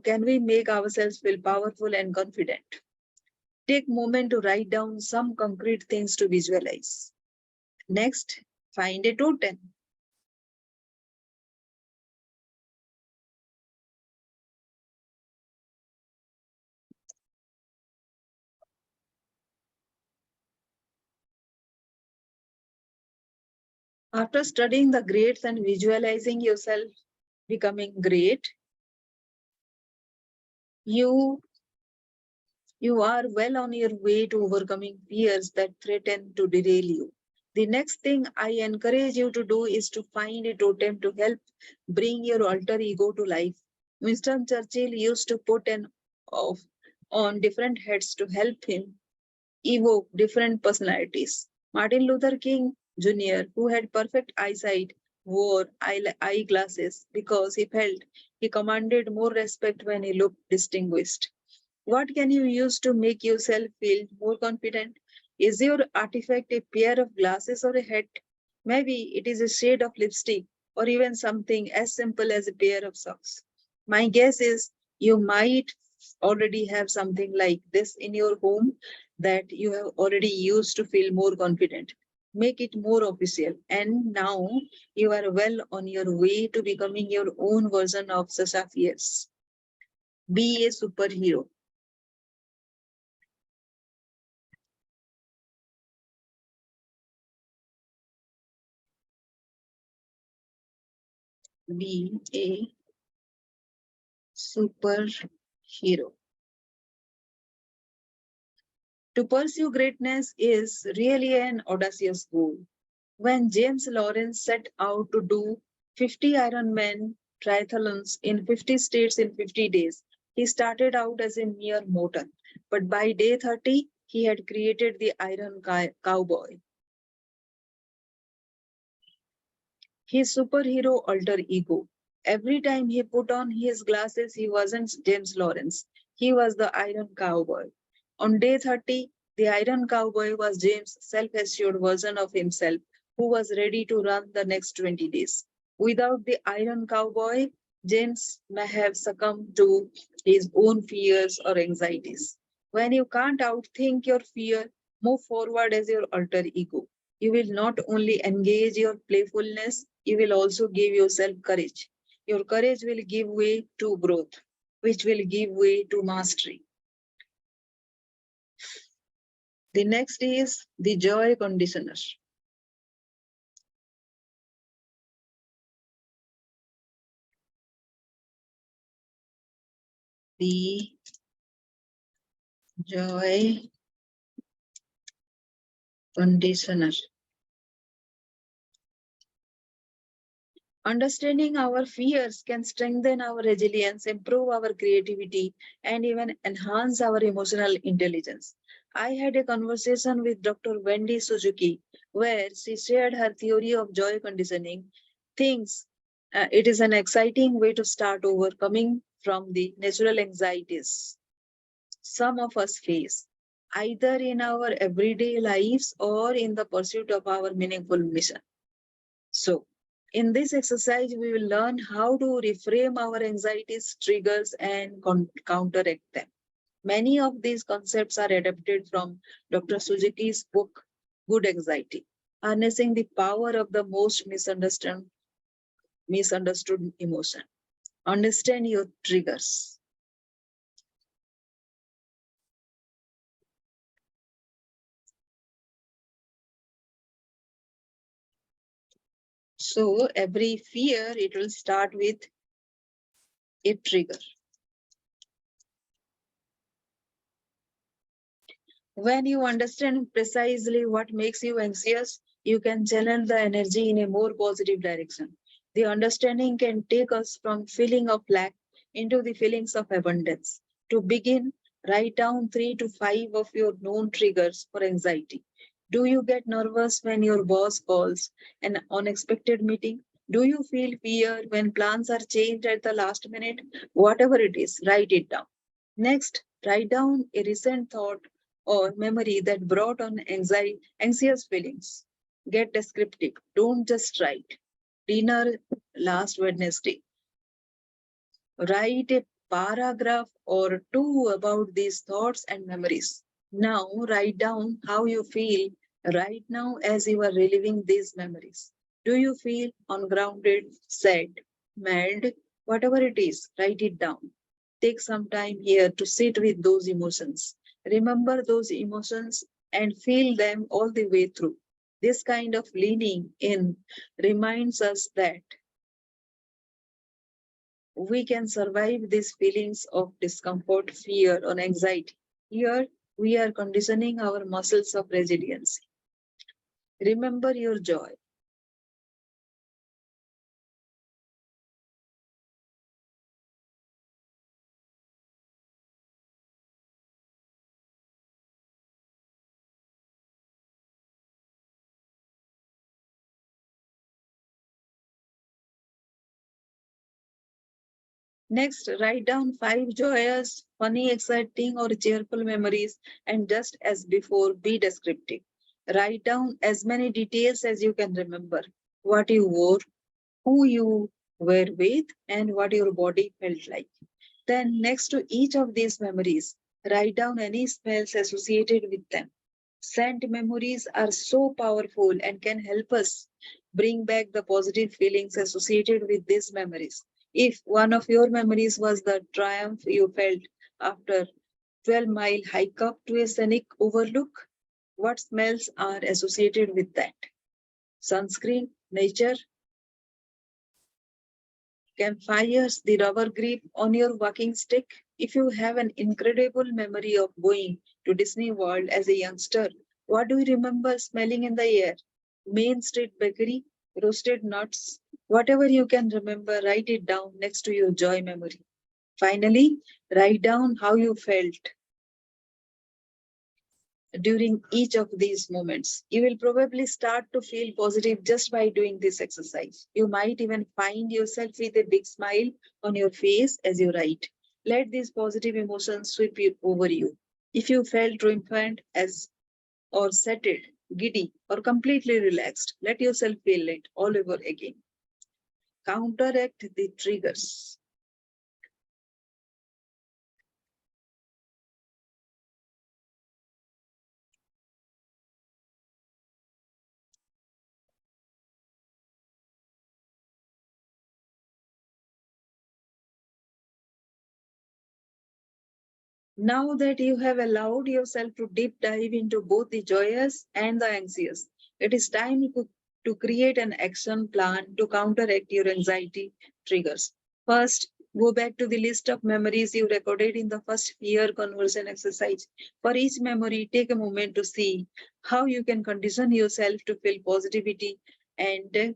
Speaker 1: can we make ourselves feel powerful and confident. Take moment to write down some concrete things to visualize. Next, find a totem. After studying the greats and visualizing yourself becoming great, you you are well on your way to overcoming fears that threaten to derail you. The next thing I encourage you to do is to find a totem to help bring your alter ego to life. Winston Churchill used to put an off on different heads to help him evoke different personalities. Martin Luther King Jr., who had perfect eyesight, wore eyeglasses because he felt he commanded more respect when he looked distinguished. What can you use to make yourself feel more confident? Is your artifact a pair of glasses or a hat? Maybe it is a shade of lipstick or even something as simple as a pair of socks. My guess is you might already have something like this in your home that you have already used to feel more confident. Make it more official. And now you are well on your way to becoming your own version of such. Be a superhero. be a superhero. To pursue greatness is really an audacious goal. When James Lawrence set out to do 50 Ironman triathlons in 50 states in 50 days, he started out as a mere mortal. But by day 30, he had created the Iron Cowboy, his superhero alter ego. Every time he put on his glasses, he wasn't James Lawrence. He was the Iron Cowboy. On day 30, the Iron Cowboy was James' self assured version of himself who was ready to run the next 20 days. Without the Iron Cowboy, James may have succumbed to his own fears or anxieties. When you can't outthink your fear, move forward as your alter ego. You will not only engage your playfulness, you will also give yourself courage. Your courage will give way to growth, which will give way to mastery. The next is the joy conditioner. The joy conditioner. Understanding our fears can strengthen our resilience, improve our creativity, and even enhance our emotional intelligence. I had a conversation with Dr. Wendy Suzuki where she shared her theory of joy conditioning. Things it is an exciting way to start overcoming from the natural anxieties some of us face, either in our everyday lives or in the pursuit of our meaningful mission. So, in this exercise, we will learn how to reframe our anxieties, triggers, and counteract them. Many of these concepts are adapted from Dr. Suzuki's book, Good Anxiety, harnessing the power of the most misunderstood emotion. Understand your triggers. So every fear, it will start with a trigger. When you understand precisely what makes you anxious, you can channel the energy in a more positive direction. The understanding can take us from feeling of lack into the feelings of abundance. To begin, write down 3 to 5 of your known triggers for anxiety. Do you get nervous when your boss calls an unexpected meeting? Do you feel fear when plans are changed at the last minute? Whatever it is, write it down. Next, write down a recent thought or memory that brought on anxious feelings. Get descriptive. Don't just write. Dinner last Wednesday. Write a paragraph or two about these thoughts and memories. Now write down how you feel right now as you are reliving these memories. Do you feel ungrounded, sad, mad? Whatever it is, write it down. Take some time here to sit with those emotions. Remember those emotions and feel them all the way through. This kind of leaning in reminds us that we can survive these feelings of discomfort, fear, or anxiety. Here, we are conditioning our muscles of resilience. Remember your joy. Next, write down 5 joyous, funny, exciting, or cheerful memories, and just as before, be descriptive. Write down as many details as you can remember: what you wore, who you were with, and what your body felt like. Then, next to each of these memories, write down any smells associated with them. Scent memories are so powerful and can help us bring back the positive feelings associated with these memories. If one of your memories was the triumph you felt after 12-mile hike up to a scenic overlook, what smells are associated with that? Sunscreen, nature, Campfires, the rubber grip on your walking stick. If you have an incredible memory of going to Disney World as a youngster, what do you remember smelling in the air? Main Street Bakery, roasted nuts, whatever you can remember, write it down next to your joy memory. Finally, write down how you felt during each of these moments. You will probably start to feel positive just by doing this exercise. You might even find yourself with a big smile on your face as you write. Let these positive emotions sweep over you. If you felt triumphant as or settled, giddy, or completely relaxed, let yourself feel it all over again. Counteract the triggers. Now that you have allowed yourself to deep dive into both the joyous and the anxious, it is time to create an action plan to counteract your anxiety triggers. First, go back to the list of memories you recorded in the first fear conversion exercise. For each memory, take a moment to see how you can condition yourself to feel positivity and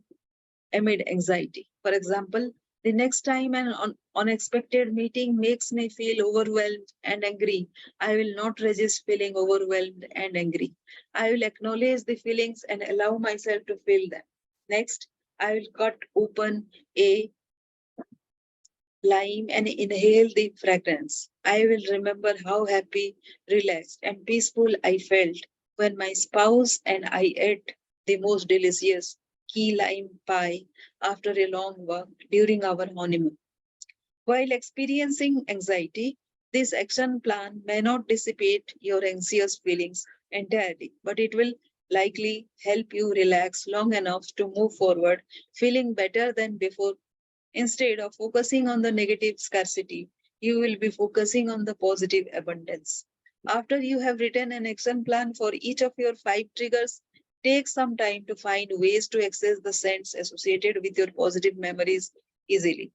Speaker 1: amid anxiety. For example, the next time an unexpected meeting makes me feel overwhelmed and angry, I will not resist feeling overwhelmed and angry. I will acknowledge the feelings and allow myself to feel them. Next, I will cut open a lime and inhale the fragrance. I will remember how happy, relaxed, and peaceful I felt when my spouse and I ate the most delicious key lime pie after a long walk during our honeymoon. While experiencing anxiety, this action plan may not dissipate your anxious feelings entirely, but it will likely help you relax long enough to move forward, feeling better than before. Instead of focusing on the negative scarcity, you will be focusing on the positive abundance. After you have written an action plan for each of your 5 triggers, take some time to find ways to access the scents associated with your positive memories easily.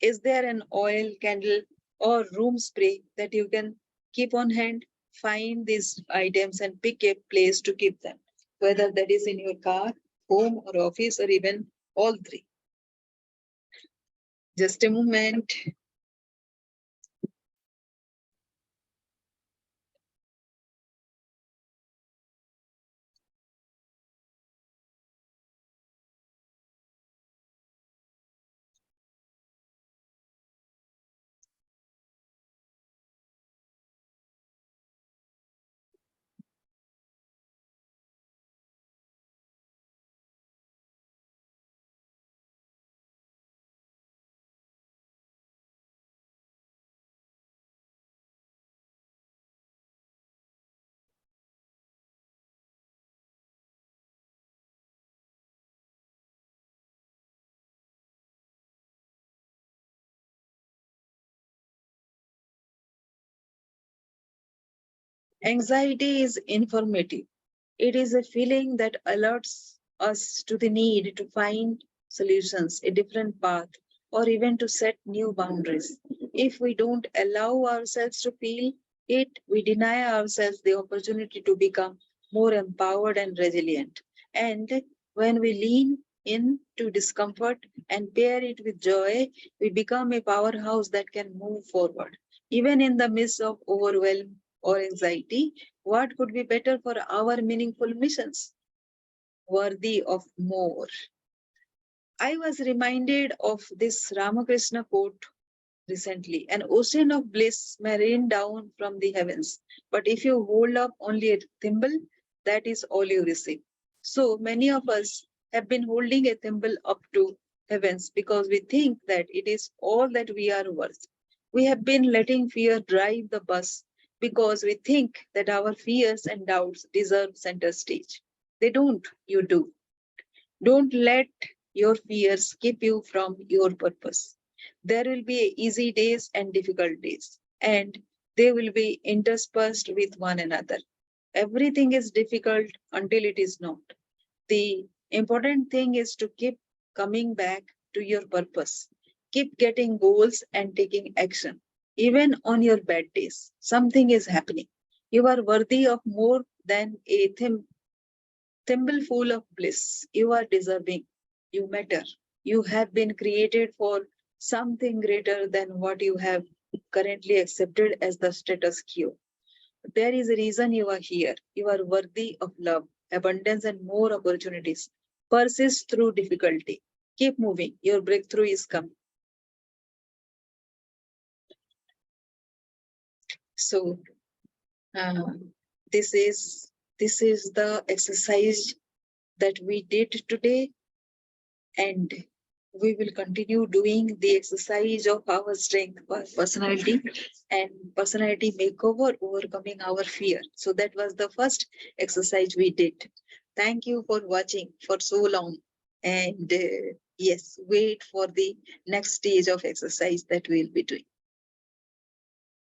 Speaker 1: Is there an oil, candle, or room spray that you can keep on hand? Find these items and pick a place to keep them, whether that is in your car, home, or office, or even all three. Just a moment. Anxiety is informative. It is a feeling that alerts us to the need to find solutions, a different path, or even to set new boundaries. If we don't allow ourselves to feel it, we deny ourselves the opportunity to become more empowered and resilient. And when we lean into discomfort and pair it with joy, we become a powerhouse that can move forward. Even in the midst of overwhelm or anxiety, what could be better for our meaningful missions? Worthy of more. I was reminded of this Ramakrishna quote recently: an ocean of bliss may rain down from the heavens, but if you hold up only a thimble, that is all you receive. So many of us have been holding a thimble up to heavens because we think that it is all that we are worth. We have been letting fear drive the bus because we think that our fears and doubts deserve center stage. They don't, you do. Don't let your fears keep you from your purpose. There will be easy days and difficult days, and they will be interspersed with one another. Everything is difficult until it is not. The important thing is to keep coming back to your purpose. Keep getting goals and taking action. Even on your bad days, something is happening. You are worthy of more than a thimbleful of bliss. You are deserving. You matter. You have been created for something greater than what you have currently accepted as the status quo. There is a reason you are here. You are worthy of love, abundance, and more opportunities. Persist through difficulty. Keep moving. Your breakthrough is coming. So, uh, this is this is the exercise that we did today, and we will continue doing the exercise of our strength, personality, and personality makeover, overcoming our fear. So that was the first exercise we did. Thank you for watching for so long, and yes, wait for the next stage of exercise that we'll be doing.